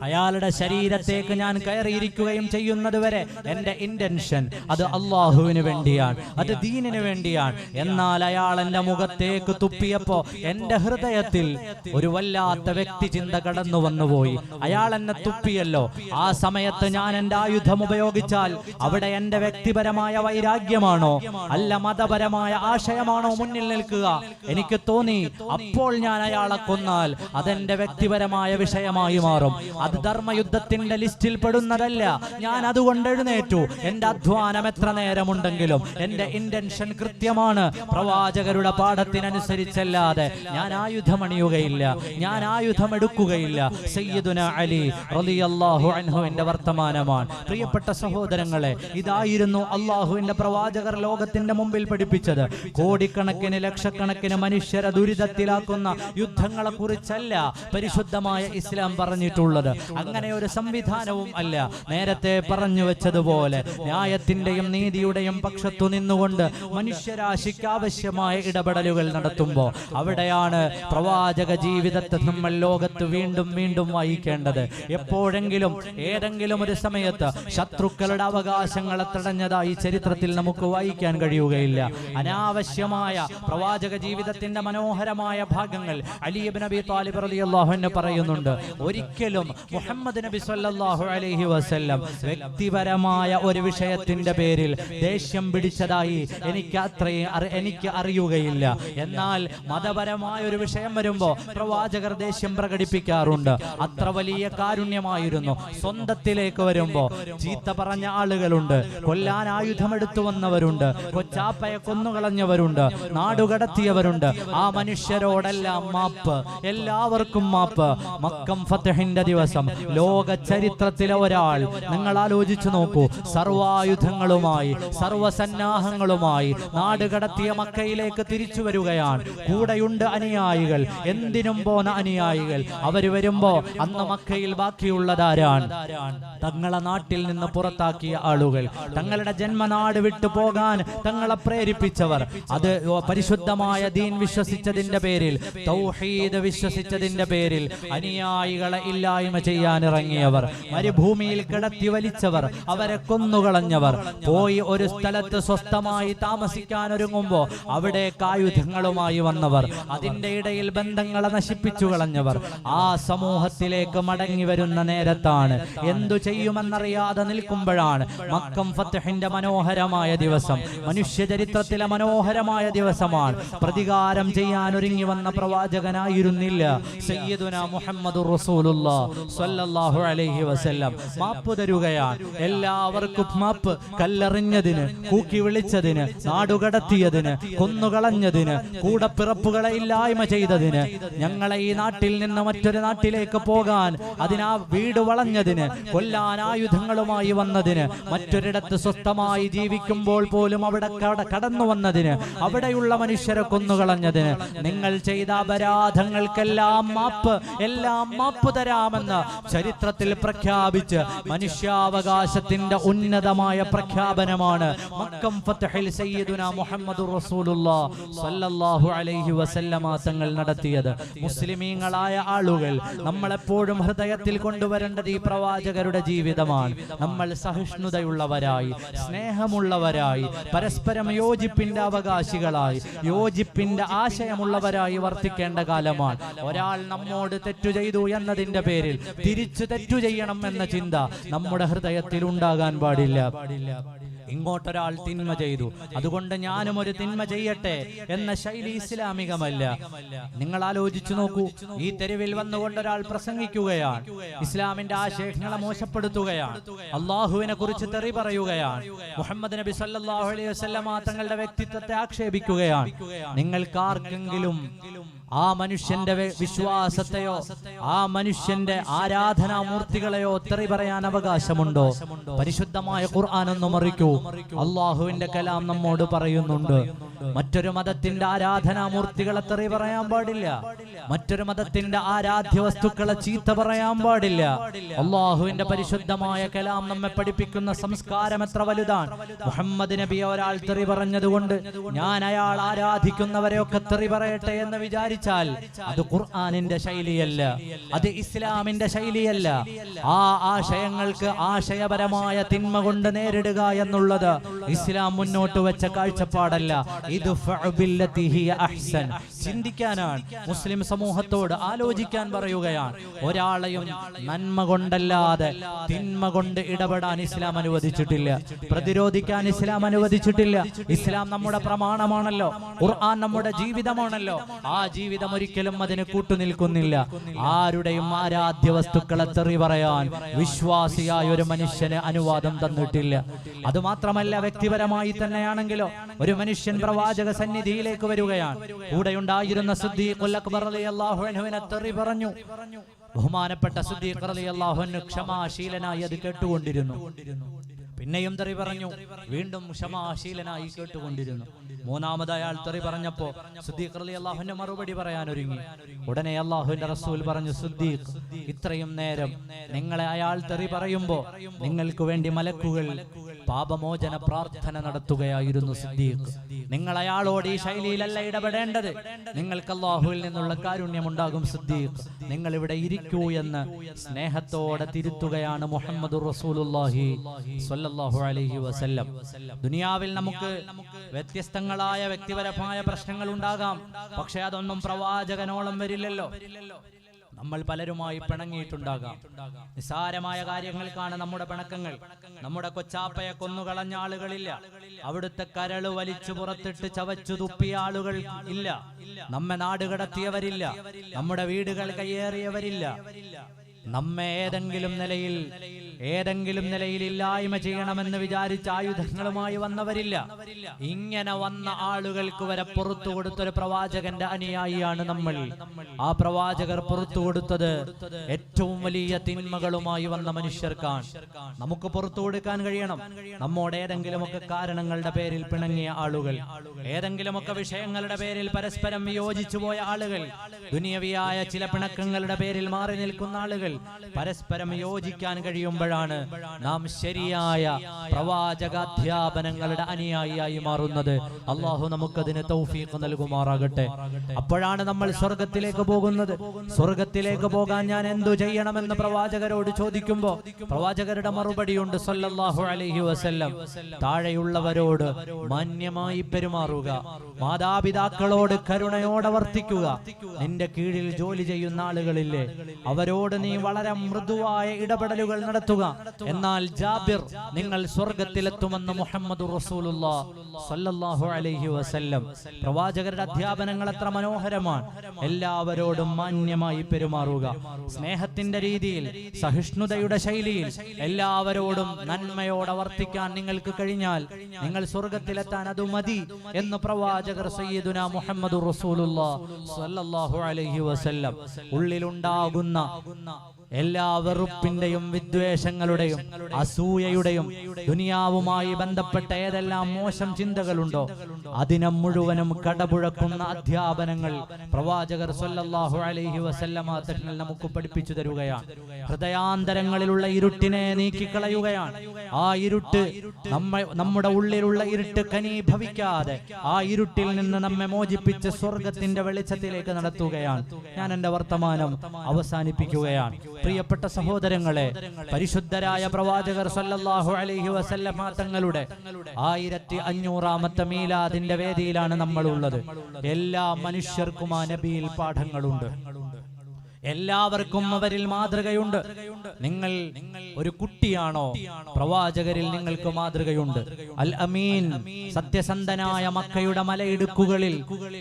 അയാളുടെ ശരീരത്തേക്ക് ഞാൻ കയറിയിരിക്കുകയും ചെയ്യുന്നത് വരെ എന്റെ ഇന്റൻഷൻ അത് അള്ളാഹുവിന് വേണ്ടിയാണ്, അത് ദീനിന് വേണ്ടിയാണ്. എന്നാൽ അയാൾ എന്റെ മുഖത്തേക്ക് തുപ്പിയപ്പോ എന്റെ ഹൃദയത്തിൽ ഒരു വല്ലാത്ത വ്യക്തി ചിന്ത കടന്നു വന്നുപോയി. അയാൾ എന്നെ തുപ്പിയല്ലോ, ആ സമയത്ത് ഞാൻ എന്റെ ആയുധം ഉപയോഗിച്ചാൽ അവിടെ എന്റെ വ്യക്തിപരമായ വൈരാഗ്യമാണോ അല്ല മതപരമായ ആശയമാണോ മുന്നിൽ നിൽക്കുക? എനിക്ക് തോന്നി അപ്പോൾ ഞാൻ അയാളെ കൊന്നാൽ അതെന്റെ വ്യക്തിപരമായ വിഷയമായി മാറും, അത് ധർമ്മയുദ്ധത്തിന്റെ ലിസ്റ്റിൽ പെടുന്നതല്ല. ഞാൻ അതുകൊണ്ട് എഴുന്നേറ്റു. എന്റെ അധ്വാനം എത്ര നേരമുണ്ടെങ്കിലും എന്റെ ഇന്റൻഷൻ കൃത്യമാണ്. പ്രവാചകരുടെ പാഠത്തിനനുസരിച്ചല്ലാതെ ഞാൻ ആയുധമണിയുകയില്ല, ഞാൻ ആയുധമെടുക്കുകയില്ല. സയ്യിദുനാ അലി റളിയല്ലാഹു അൻഹുവിന്റെ വർത്തമാനമാണ്. പ്രിയപ്പെട്ട സഹോദരങ്ങളെ, ഇതായിരുന്നു അള്ളാഹുവിന്റെ പ്രവാചകർ ലോകത്തിന്റെ മുമ്പിൽ പഠിപ്പിച്ചത്. കോടിക്കണക്കിന് ലക്ഷക്കണക്കിന് മനുഷ്യരെ ദുരിതത്തിലാക്കുന്ന യുദ്ധങ്ങളെ കുറിച്ചല്ല പരിശുദ്ധമായ ഇസ്ലാം പറഞ്ഞിട്ടുള്ളത്. അങ്ങനെ ഒരു സംവിധാനവും അല്ല. നേരത്തെ പറഞ്ഞു വെച്ചതുപോലെ ന്യായത്തിന്റെയും നീതിയുടെയും പക്ഷത്തു നിന്നുകൊണ്ട് മനുഷ്യരാശിക്ക് ആവശ്യമായ ഇടപെടലുകൾ നടത്തുമ്പോൾ അവിടെയാണ് പ്രവാചക ജീവിതത്തെ നമ്മൾ ലോകത്ത് വീണ്ടും വീണ്ടും വായിക്കേണ്ടത്. എപ്പോഴെങ്കിലും ഏതെങ്കിലും ഒരു സമയത്ത് ശത്രുക്കളുടെ അവകാശങ്ങളെ തടഞ്ഞതായി ചരിത്രത്തിൽ നമുക്ക് വായിക്കാൻ കഴിയുകയില്ല. അനാവശ്യമായ പ്രവാചക ജീവിതത്തിന്റെ മനോഹരമായ ഭാഗങ്ങൾ അലി ഇബ്നു അബീ ത്വാലിബ് റളിയല്ലാഹു അൻഹു പറയുന്നുണ്ട്. ഒരിക്കലും മുഹമ്മദ് നബി സല്ലല്ലാഹു അലൈഹി വസല്ലം വ്യക്തിപരമായ ഒരു വിഷയത്തിന്റെ പേരിൽ ദേഷ്യം പിടിച്ചതായി എനിക്ക് അറിയുകയില്ല. എന്നാൽ മതപരമായ ഒരു വിഷയം വരുമ്പോ പ്രവാചകർ ദേഷ്യം പ്രകടിപ്പിക്കാറുണ്ട്. അത്ര വലിയ കാരുണ്യമായിരുന്നു. സ്വന്തത്തിലേക്ക് വരുമ്പോ ചീത്ത പറഞ്ഞ ആളുകളുണ്ട്, കൊല്ലാൻ ആയുധമെടുത്തു വന്നവരുണ്ട്, കൊച്ചാപ്പയെ കൊന്നുകളഞ്ഞവരുണ്ട്, നാടുകടത്തിയവരുണ്ട്. ആ മനുഷ്യരോടെല്ലാം മാപ്പ്, എല്ലാവർക്കും മാപ്പ്. മക്കം ഫത്ഹിന്റെ ദിവസം ലോക ചരിത്രത്തിലെ ഒരാൾ, നിങ്ങൾ ആലോചിച്ചു നോക്കൂ, സർവായുധങ്ങളുമായി സർവസന്നാഹങ്ങളുമായി നാടുകടത്തിയ മക്കയിലേക്ക് തിരിച്ചു വരികയാണ്. കൂടെയുണ്ട് അനുയായികൾ, എന്തിനും പോന്ന അനുയായികൾ. അവര് വരുമ്പോ അന്ന് മക്കയിൽ ബാക്കിയുള്ളതാരാണ്? തങ്ങളെ നാട്ടിൽ നിന്ന് പുറത്താക്കിയ ആളുകൾ, തങ്ങളുടെ ജന്മനാട് വിട്ടു പോകാൻ തങ്ങളെ പ്രേരിപ്പിച്ചവർ, അത് പരിശുദ്ധമായ ദീൻ വിശ്വസിച്ചതിന്റെ പേരിൽ, തൗഹീദ് വിശ്വസിച്ചതിന്റെ പേരിൽ അനുയായികളെ ഇല്ലായ്മ ചെയ്യാൻ ഇറങ്ങിയവർ, മരുഭൂമിയിൽ കിടത്തി വലിച്ചവർ, അവരെ കൊന്നുകളഞ്ഞവർ, പോയി ഒരു സ്ഥലത്ത് സ്വസ്ഥമായി താമസിക്കാൻ ഒരുങ്ങുമ്പോ അവിടെ ആയുധങ്ങളുമായി വന്നവർ, അതിന്റെ ഇടയിൽ ബന്ധങ്ങളെ നശിപ്പിച്ചു കളഞ്ഞവർ, ആ സമൂഹത്തിലേക്ക് മടങ്ങി വരുന്ന നേരത്താണ് എന്തു ചെയ്യുമെന്നറിയാതെ നിൽക്കുമ്പോഴാണ് മക്കം ഫത്ഹിന്റെ മനോഹരമായ ദിവസം, മനുഷ്യ ചരിത്രത്തിലെ മനോഹരമായ ദിവസമാണ്. പ്രതികാരം ചെയ്യാൻ ഒരുങ്ങി വന്ന പ്രവാചകനായിരുന്നില്ല സയ്യിദുനാ മുഹമ്മദുർ റസൂലുള്ളാഹി സ്വല്ലല്ലാഹു അലൈഹി വസല്ലം. മാപ്പ് തരുകയാണ്, എല്ലാവർക്കും മാപ്പ്. കല്ലെറിഞ്ഞതിന്, കൂക്കി വിളിച്ചതിന്, നാടുകടത്തിയതിന്, കൊന്നുകളഞ്ഞതിന്, കൂടപ്പിറപ്പുകളെ ഇല്ലായ്മ ചെയ്തതിന്, ഞങ്ങളെ ഈ നാട്ടിൽ നിന്ന് മറ്റൊരു നാട്ടിലേക്ക് പോകാൻ അതിനാ വീട് വളഞ്ഞതിന്, കൊല്ലാൻ ആയുധങ്ങളുമായി വന്നതിന്, മറ്റൊരിടത്ത് സ്വസ്ഥമായി ജീവിക്കുമ്പോൾ പോലും അവിടെ കടന്നു വന്നതിന്, അവിടെയുള്ള മനുഷ്യരെ കൊന്നുകളഞ്ഞതിന്, നിങ്ങൾ ചെയ്ത അപരാധങ്ങൾക്കെല്ലാം മാപ്പ്, എല്ലാം മാപ്പ് തരാമെന്ന് ചരിത്രത്തിൽ പ്രഖ്യാപിച്ച് മനുഷ്യാവകാശത്തിന്റെ ഉന്നതമായ പ്രഖ്യാപനമാണ് മക്കം ഫത്ഹിൽ സയ്യിദുനാ മുഹമ്മദുർ റസൂലുള്ളാഹി സ്വല്ലല്ലാഹു അലൈഹി വസല്ലമ തങ്ങൾ നടത്തിയത്. മുസ്ലിമീങ്ങളായ ആളുകൾ നമ്മളെപ്പോഴും ഹൃദയത്തിൽ കൊണ്ടുവരേണ്ടത് ഈ പ്രവാചകരുടെ ജീവിതമാണ്. നമ്മൾ സഹിഷ്ണുതയുള്ളവരായി, സ്നേഹമുള്ളവരായി, പരസ്പരം യോജിപ്പിന്റെ അവകാശികളായി, യോജിപ്പിന്റെ ആശയമുള്ളവരായി വർത്തിക്കേണ്ട കാലമാണ്. ഒരാൾ നമ്മോട് തെറ്റു ചെയ്തു എന്നതിന്റെ പേരിൽ തിരിച്ചു തെറ്റു ചെയ്യണം എന്ന ചിന്ത നമ്മുടെ ഹൃദയത്തിൽ ഉണ്ടാകാൻ പാടില്ല. ഇങ്ങോട്ടൊരാൾ തിന്മ ചെയ്തു, അതുകൊണ്ട് ഞാനും ഒരു തിന്മ ചെയ്യട്ടെ എന്ന ശൈലി ഇസ്ലാമികമല്ല. നിങ്ങൾ ആലോചിച്ചു നോക്കൂ, ഈ തെരുവിൽ വന്നുകൊണ്ടൊരാൾ പ്രസംഗിക്കുകയാണ്, ഇസ്ലാമിന്റെ ആശയങ്ങളെ മോശപ്പെടുത്തുകയാണ്, അള്ളാഹുവിനെ കുറിച്ച് തെറി പറയുകയാണ്, മുഹമ്മദ് നബി സല്ലല്ലാഹു അലൈഹി വസല്ലമ തങ്ങളുടെ വ്യക്തിത്വത്തെ ആക്ഷേപിക്കുകയാണ്. നിങ്ങൾക്കാർക്കെങ്കിലും ആ മനുഷ്യന്റെ വിശ്വാസത്തെയോ ആ മനുഷ്യന്റെ ആരാധനാമൂർത്തികളെയോ തെറി പറയാൻ അവകാശമുണ്ടോ? പരിശുദ്ധമായ ഖുർആൻ ഒന്ന് മറിക്കൂ. അള്ളാഹുവിന്റെ കലാം നമ്മോട് പറയുന്നുണ്ട്, മറ്റൊരു മതത്തിന്റെ ആരാധനാമൂർത്തികളെ തെറി പറയാൻ പാടില്ല, മറ്റൊരു മതത്തിന്റെ ആരാധ്യ വസ്തുക്കളെ ചീത്ത പറയാൻ പാടില്ല. അള്ളാഹുവിന്റെ പരിശുദ്ധമായ കലാം നമ്മെ പഠിപ്പിക്കുന്ന സംസ്കാരം എത്ര വലുതാണ്. മുഹമ്മദ് നബിയെ ഒരാൾ തെറി പറഞ്ഞതുകൊണ്ട് ഞാൻ അയാൾ ആരാധിക്കുന്നവരെയൊക്കെ തെറി പറയട്ടെ എന്ന് വിചാരിച്ചാൽ അത് ഖുർആനിന്റെ ശൈലിയല്ല, അത് ഇസ്ലാമിന്റെ ശൈലിയല്ല. ആ ആശയങ്ങൾക്ക് ആശയപരമായ തിന്മ കൊണ്ട് നേരിടുക എന്നുള്ളത് ഇസ്ലാം മുന്നോട്ട് വെച്ച കാഴ്ചപ്പാടല്ല. ഇത് ചിന്തിക്കാനാണ്, മുസ്ലിം സമൂഹത്തോട് ആലോചിക്കാൻ പറയുകയാണ്. ഒരാളെയും നന്മ കൊണ്ടല്ലാതെ തിന്മ കൊണ്ട് ഇടപെടാൻ ഇസ്ലാം അനുവദിച്ചിട്ടില്ല, പ്രതിരോധിക്കാൻ ഇസ്ലാം അനുവദിച്ചിട്ടില്ല. ഇസ്ലാം നമ്മുടെ പ്രമാണമാണല്ലോ, ഖുർആൻ നമ്മുടെ ജീവിതമാണല്ലോ. ആ ജീവിതം ഒരിക്കലും അതിന് കൂട്ടുനിൽക്കുന്നില്ല. ആരുടെയും ആരാധ്യ വസ്തുക്കളെ തെറി പറയാൻ വിശ്വാസിയായ ഒരു മനുഷ്യന് അനുവാദം തന്നിട്ടില്ല. അതുമാത്രമല്ല, വ്യക്തിപരമായി തന്നെയാണെങ്കിലോ ഒരു മനുഷ്യൻ പ്രവാചക സന്നിധിയിലേക്ക് വരികയാണ്, കൂടെയുണ്ടായിരുന്ന സിദ്ദീഖുൽ അക്ബർ റളിയല്ലാഹു അൻഹുവിനെ തെറി പറഞ്ഞു. ബഹുമാനപ്പെട്ട സിദ്ദീഖ് റളിയല്ലാഹു അൻഹു ക്ഷമാശീലനായി അത് കേട്ടുകൊണ്ടിരുന്നു. പിന്നെയും തെറി പറഞ്ഞു, വീണ്ടും ക്ഷമാശീലനായി കേട്ടുകൊണ്ടിരുന്നു. മൂന്നാമത് അയാൾ തെറി പറഞ്ഞപ്പോ സിദ്ദീഖ് റളിയല്ലാഹു അൻഹു മറുപടി പറയാൻ ഒരുങ്ങി. ഉടനെ അല്ലാഹുവിന്റെ റസൂൽ പറഞ്ഞു, സിദ്ദീഖ്, ഇത്രയും നേരം നിങ്ങളെ അയാൾ തെറി പറയുമ്പോ നിങ്ങൾക്ക് വേണ്ടി മലക്കുകൾ പാപമോചന പ്രാർത്ഥന നടത്തുകയായിരുന്നു. സിദ്ദീഖ്, നിങ്ങൾ അയാളോട് ഈ ശൈലിയിലല്ല ഇടപെടേണ്ടത്, നിങ്ങൾക്ക് അല്ലാഹുവിൽ നിന്നുള്ള കാരുണ്യമുണ്ടാകും. സിദ്ദീഖ്, നിങ്ങൾ ഇവിടെ ഇരിക്കൂ എന്ന് സ്നേഹത്തോടെ തിരുത്തുകയാണ് മുഹമ്മദുർ റസൂലുള്ളാഹി സ്വല്ലല്ലാഹു അലൈഹി വസല്ലം. ദുനിയാവിൽ നമുക്ക് വ്യത്യസ്തങ്ങളായ വ്യക്തിപരമായ പ്രശ്നങ്ങൾ ഉണ്ടാകാം, പക്ഷെ അതൊന്നും പ്രവാചകനോളം വരില്ലല്ലോ. നമ്മൾ പലരുമായി പിണങ്ങിയിട്ടുണ്ടാകാം. നിസ്സാരമായ കാര്യങ്ങൾക്കാണ് നമ്മുടെ പിണക്കങ്ങൾ. നമ്മുടെ കൊച്ചാപ്പയെ കൊന്നുകളഞ്ഞ ആളുകളില്ല, അവിടുത്തെ കരള് വലിച്ചു പുറത്തിട്ട് ചവച്ചു തുപ്പിയ ആളുകൾ ഇല്ല, നമ്മെ നാടുകടത്തിയവരില്ല, നമ്മുടെ വീടുകൾ കയ്യേറിയവരില്ല, നമ്മെ ഏതെങ്കിലും നിലയിൽ ഇല്ലായ്മ ചെയ്യണമെന്ന് വിചാരിച്ച ആയുധങ്ങളുമായി വന്നവരില്ല. ഇങ്ങനെ വന്ന ആളുകൾക്ക് വരെ പുറത്തു കൊടുത്തൊരു പ്രവാചകന്റെ അനുയായിയാണ് നമ്മൾ. ആ പ്രവാചകർ പുറത്തു കൊടുത്തത് ഏറ്റവും വലിയ തിന്മകളുമായി വന്ന മനുഷ്യർക്കാണ്. നമുക്ക് പുറത്തു കൊടുക്കാൻ കഴിയണം. നമ്മോട് ഏതെങ്കിലുമൊക്കെ കാരണങ്ങളുടെ പേരിൽ പിണങ്ങിയ ആളുകൾ, ഏതെങ്കിലുമൊക്കെ വിഷയങ്ങളുടെ പേരിൽ പരസ്പരം വിയോജിച്ചു പോയ ആളുകൾ, ദുനിയവിയായ ചില പിണക്കങ്ങളുടെ പേരിൽ മാറി നിൽക്കുന്ന ആളുകൾ, പരസ്പരം യോജിക്കാൻ കഴിയുമ്പോഴാണ് നാം ശരിയായ പ്രവാചകാധ്യാപനങ്ങളുടെ അനുയായിയായി മാറുന്നത്. അള്ളാഹു നമുക്കതിന് തൗഫീഖ് നൽകുമാറാകട്ടെ. അപ്പോഴാണ് നമ്മൾ സ്വർഗത്തിലേക്ക് പോകുന്നത്. സ്വർഗത്തിലേക്ക് പോകാൻ ഞാൻ എന്തു ചെയ്യണമെന്ന് പ്രവാചകരോട് ചോദിക്കുമ്പോ പ്രവാചകരുടെ മറുപടിയുണ്ട് സല്ലല്ലാഹു അലൈഹി വസല്ലം, താഴെയുള്ളവരോട് മാന്യമായി പെരുമാറുക, മാതാപിതാക്കളോട് കരുണയോടെ വർത്തിക്കുക, നിന്റെ കീഴിൽ ജോലി ചെയ്യുന്ന ആളുകളില്ലേ അവരോട് നീ വളരെ മൃദുവായ ഇടപെടലുകൾ നടത്തുക. എന്നാൽ ജാബിർ, നിങ്ങൾ സ്വർഗത്തിലെത്തുമെന്ന് മുഹമ്മദ് റസൂലുള്ളാഹി സ്വല്ലല്ലാഹു അലൈഹി വസല്ലം. പ്രവാചകരുടെ അധ്യാപനങ്ങൾ എത്ര മനോഹരമാണ്. എല്ലാവരോടും മാന്യമായി പെരുമാറുക, സ്നേഹത്തിന്റെ രീതിയിൽ, സഹിഷ്ണുതയുടെ ശൈലിയിൽ എല്ലാവരോടും നന്മയോടെ വർത്തിക്കാൻ നിങ്ങൾക്ക് കഴിഞ്ഞാൽ നിങ്ങൾ സ്വർഗത്തിലെത്താൻ അത് മതി എന്ന് പ്രവാചകർ സയ്യിദുനാ മുഹമ്മദ് റസൂലുള്ളാഹി സ്വല്ലല്ലാഹു അലൈഹി വസല്ലം. ഉള്ളിലുണ്ടാകുന്ന എല്ലാ വെറുപ്പിന്റെയും വിദ്വേഷങ്ങളുടെയും അസൂയയുടെയും ദുനിയാവുമായി ബന്ധപ്പെട്ട ഏതെല്ലാം മോശം ചിന്തകളുണ്ടോ അതിനെ മുഴുവനും കടപുഴക്കുന്ന അധ്യാപനങ്ങൾ പ്രവാചകർ സ്വല്ലല്ലാഹു അലൈഹി വസല്ലമ തങ്ങൾ നമുക്ക് പഠിപ്പിച്ചു തരുകയാണ്. ഹൃദയാന്തരങ്ങളിലുള്ള ഇരുട്ടിനെ നീക്കിക്കളയുകയാണ്. ആ ഇരുട്ട് നമ്മുടെ ഉള്ളിലുള്ള ഇരുട്ട് കനീഭവിക്കാതെ ആ ഇരുട്ടിൽ നിന്ന് നമ്മെ മോചിപ്പിച്ച് സ്വർഗത്തിന്റെ വെളിച്ചത്തിലേക്ക് നടത്തുകയാണ്. ഞാൻ എന്റെ വർത്തമാനം അവസാനിപ്പിക്കുകയാണ്. പ്രിയപ്പെട്ട സഹോദരങ്ങളെ, പരിശുദ്ധരായ പ്രവാചകർ സല്ലല്ലാഹു അലൈഹി വസല്ലമ തങ്ങളുടെ 1500ാമത്തെ മീലാദിന്റെ വേദിയിലാണ് നമ്മളുള്ളത്. എല്ലാ മനുഷ്യർക്കും ആ നബിയിൽ പാഠങ്ങളുണ്ട്. എല്ലാവർക്കും അവരിൽ മാതൃകയുണ്ട്. നിങ്ങൾ ഒരു കുട്ടിയാണോ? പ്രവാചകരിൽ നിങ്ങൾക്ക് മാതൃകയുണ്ട്. അൽ അമീൻ, സത്യസന്ധനായ മക്കയുടെ മലയിടുക്കുകളിൽ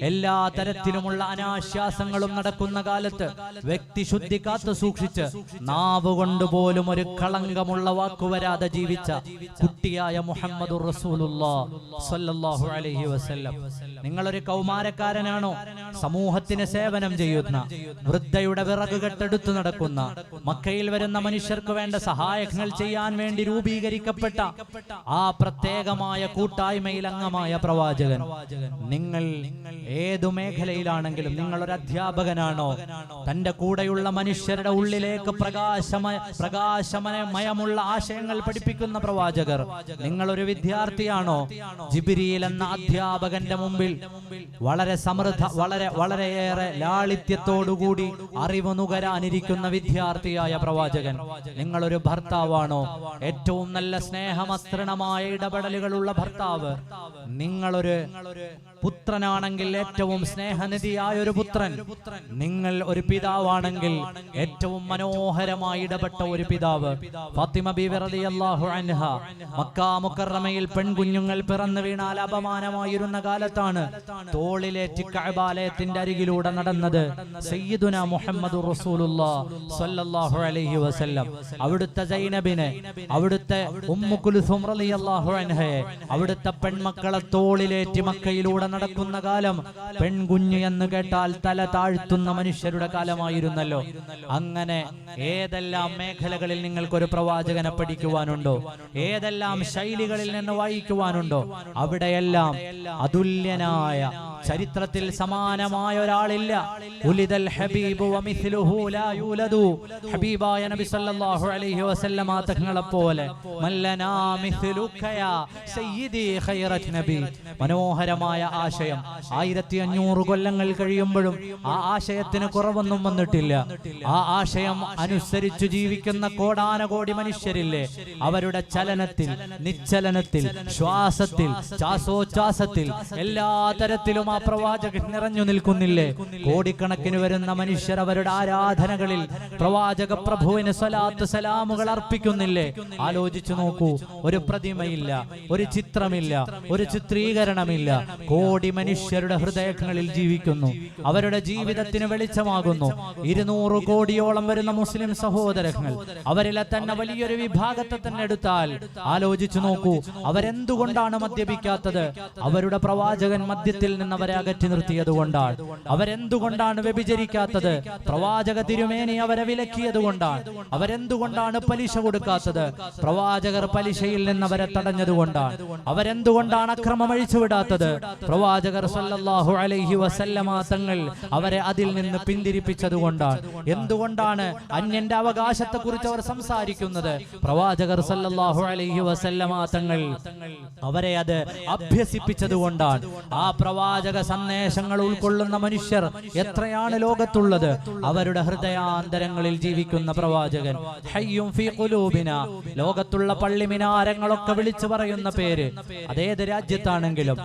എല്ലാ തരത്തിലുമുള്ള അനാശ്വാസങ്ങളും നടക്കുന്ന കാലത്ത് വ്യക്തിശുദ്ധി കാത്തു സൂക്ഷിച്ച് നാവുകൊണ്ട് പോലും ഒരു കളങ്കമുള്ള വാക്കുവരാതെ ജീവിച്ച കുട്ടിയായ മുഹമ്മദുർ റസൂലുള്ളാഹി സ്വല്ലല്ലാഹു അലൈഹി വസല്ലം. നിങ്ങളൊരു കൗമാരക്കാരനാണോ? സമൂഹത്തിന് സേവനം ചെയ്യുന്ന, വൃദ്ധയുടെ വിറക് കെട്ടെടുത്തു നടക്കുന്ന, മക്കയിൽ വരുന്ന മനുഷ്യർക്ക് വേണ്ട സഹായങ്ങൾ ചെയ്യാൻ വേണ്ടി രൂപീകരിക്കപ്പെട്ട ആ പ്രത്യേകമായ കൂട്ടായ്മയിൽ അംഗമായ പ്രവാചകൻ. നിങ്ങൾ ഏതു മേഖലയിലാണെങ്കിലും, നിങ്ങളൊരു അധ്യാപകനാണോ? തന്റെ കൂടെയുള്ള മനുഷ്യരുടെ ഉള്ളിലേക്ക് പ്രകാശമയമുള്ള ആശയങ്ങൾ പഠിപ്പിക്കുന്ന പ്രവാചകർ. നിങ്ങളൊരു വിദ്യാർത്ഥിയാണോ? ജിബ്രീൽ എന്ന അധ്യാപകന്റെ മുമ്പിൽ വളരെ വളരെയേറെ ലാളിത്യത്തോടുകൂടി അറിവ് നുകരാനിരിക്കുന്ന വിദ്യാർത്ഥിയായ പ്രവാചകൻ. നിങ്ങളൊരു ഭർത്താവാണോ? ഏറ്റവും നല്ല സ്നേഹമസ്ത്രണമായ ഇടപെടലുകളുള്ള ഭർത്താവ്. നിങ്ങളൊരു പുത്രനാണെങ്കിൽ ഏറ്റവും സ്നേഹനിധിയായ ഒരു പുത്രൻ. നിങ്ങൾ ഒരു പിതാവാണെങ്കിൽ ഏറ്റവും മനോഹരമായി ഇടപെട്ട ഒരു പിതാവ്. ഫാത്തിമ ബീവി റളിയല്ലാഹു അൻഹ മക്ക മുക്കറമയിൽ പെൺകുഞ്ഞുങ്ങൾ പിറന്നു വീണാൽ അപമാനമായിരുന്ന കാലത്താണ് തോളിലേറ്റി കഅബാലയത്തിന്റെ അരികിലൂടെ നടന്നത് സയ്യിദുന മുഹമ്മദുർ റസൂലുള്ളാഹി സ്വല്ലല്ലാഹു അലൈഹി വസല്ലം. അവിടുത്തെ സൈനബിനെ, അവിടുത്തെ ഉമ്മു കുൽസും റളിയല്ലാഹു അൻഹയെ, അവിടുത്തെ പെൺമക്കളെ തോളിലേറ്റി മക്കയിലൂടെ നടക്കുന്ന കാലം പെൺകുഞ്ഞ് എന്ന് കേട്ടാൽ തല താഴ്ത്തുന്ന മനുഷ്യരുടെ കാലമായിരുന്നല്ലോ. അങ്ങനെ ഏതെല്ലാം മേഖലകളിൽ നിങ്ങൾക്കൊരു പ്രവാചകനെ പഠിക്കുവാനുണ്ടോ? ഏതെല്ലാം ശൈലികളിൽ നിന്ന് വായിക്കുവാനുണ്ടോ? അവിടെയെല്ലാം അതുല്യനായ, ചരിത്രത്തിൽ സമാനമായ ഒരാളില്ല. ഉലിദൽ ഹബീബു വമിസ്ലുഹു ലാ യൂലദു. ഹബീബായ നബി സല്ലല്ലാഹു അലൈഹി വസല്ലമ തങ്ങളെ പോലെ മല്ലനാ മിസ്ലുക യാ സയ്യിദി ഖൈറത് നബി. മനോഹരമായ ആശയം. 1500 കൊല്ലങ്ങൾ കഴിയുമ്പോഴും ആ ആശയത്തിന് കുറവൊന്നും വന്നിട്ടില്ല. ആ ആശയം അനുസരിച്ചു ജീവിക്കുന്ന കോടാനകോടി മനുഷ്യരില്ലേ? അവരുടെ ചലനത്തിൽ, നിശ്ചലനത്തിൽ, ശ്വാസത്തിൽ, ശ്വാസോച്ഛ്വാസത്തിൽ എല്ലാ തരത്തിലും ആ പ്രവാചകൻ നിറഞ്ഞു നിൽക്കുന്നില്ലേ? കോടിക്കണക്കിന് വരുന്ന മനുഷ്യർ അവരുടെ ആരാധനകളിൽ പ്രവാചക പ്രഭുവിന് സ്വലാത്ത് സലാമുകൾ അർപ്പിക്കുന്നില്ലേ? ആലോചിച്ചു നോക്കൂ. ഒരു പ്രതിമയില്ല, ഒരു ചിത്രമില്ല, ഒരു ചിത്രീകരണമില്ല. കോടി മനുഷ്യരുടെ ഹൃദയങ്ങളിൽ ജീവിക്കുന്നു. അവരുടെ ജീവിതത്തിന് വെളിച്ചമാകുന്നു. 200 കോടിയോളം വരുന്ന മുസ്ലിം സഹോദരങ്ങൾ, അവരിലെ തന്നെ വലിയൊരു വിഭാഗത്തെ തന്നെ എടുത്താൽ ആലോചിച്ചു നോക്കൂ. അവരെന്തുകൊണ്ടാണ് മദ്യപിക്കാത്തത്? അവരുടെ പ്രവാചകൻ മദ്യത്തിൽ നിന്ന് അവരെ അകറ്റി നിർത്തിയത് കൊണ്ടാണ്. അവരെന്തുകൊണ്ടാണ് വ്യഭിചരിക്കാത്തത്? പ്രവാചക തിരുമേനി അവരെ വിലക്കിയത് കൊണ്ടാണ്. അവരെന്തുകൊണ്ടാണ് പലിശ കൊടുക്കാത്തത്? പ്രവാചകർ പലിശയിൽ നിന്ന് അവരെ തടഞ്ഞതുകൊണ്ടാണ്. അവരെന്തുകൊണ്ടാണ് അക്രമം അഴിച്ചുവിടാത്തത്? പ്രവാചകർ സല്ലല്ലാഹു അലൈഹി വസല്ലമ തങ്ങൾ അവരെ അതിൽ നിന്ന് പിന്തിരിപ്പിച്ചത് കൊണ്ടാണ്. എന്തുകൊണ്ടാണ് അന്യന്റെ അവകാശത്തെ കുറിച്ച് അവർ സംസാരിക്കുന്നത്? പ്രവാചകർ സല്ലല്ലാഹു അലൈഹി വസല്ലമ തങ്ങൾ അവരെ അത് അഭ്യസിപ്പിച്ചത് കൊണ്ടാണ്. ആ പ്രവാചക സന്ദേശങ്ങൾ ഉൾക്കൊള്ളുന്ന മനുഷ്യർ എത്രയാണ് ലോകത്തുള്ളത്? അവരുടെ ഹൃദയാന്തരങ്ങളിൽ ജീവിക്കുന്ന പ്രവാചകൻ ഹയ്യും ഫീ ഖുലൂബിനാ. ലോകത്തുള്ള പള്ളി മിനാരങ്ങളൊക്കെ വിളിച്ചു പറയുന്ന പേര്, അതേത് രാജ്യത്താണെങ്കിലും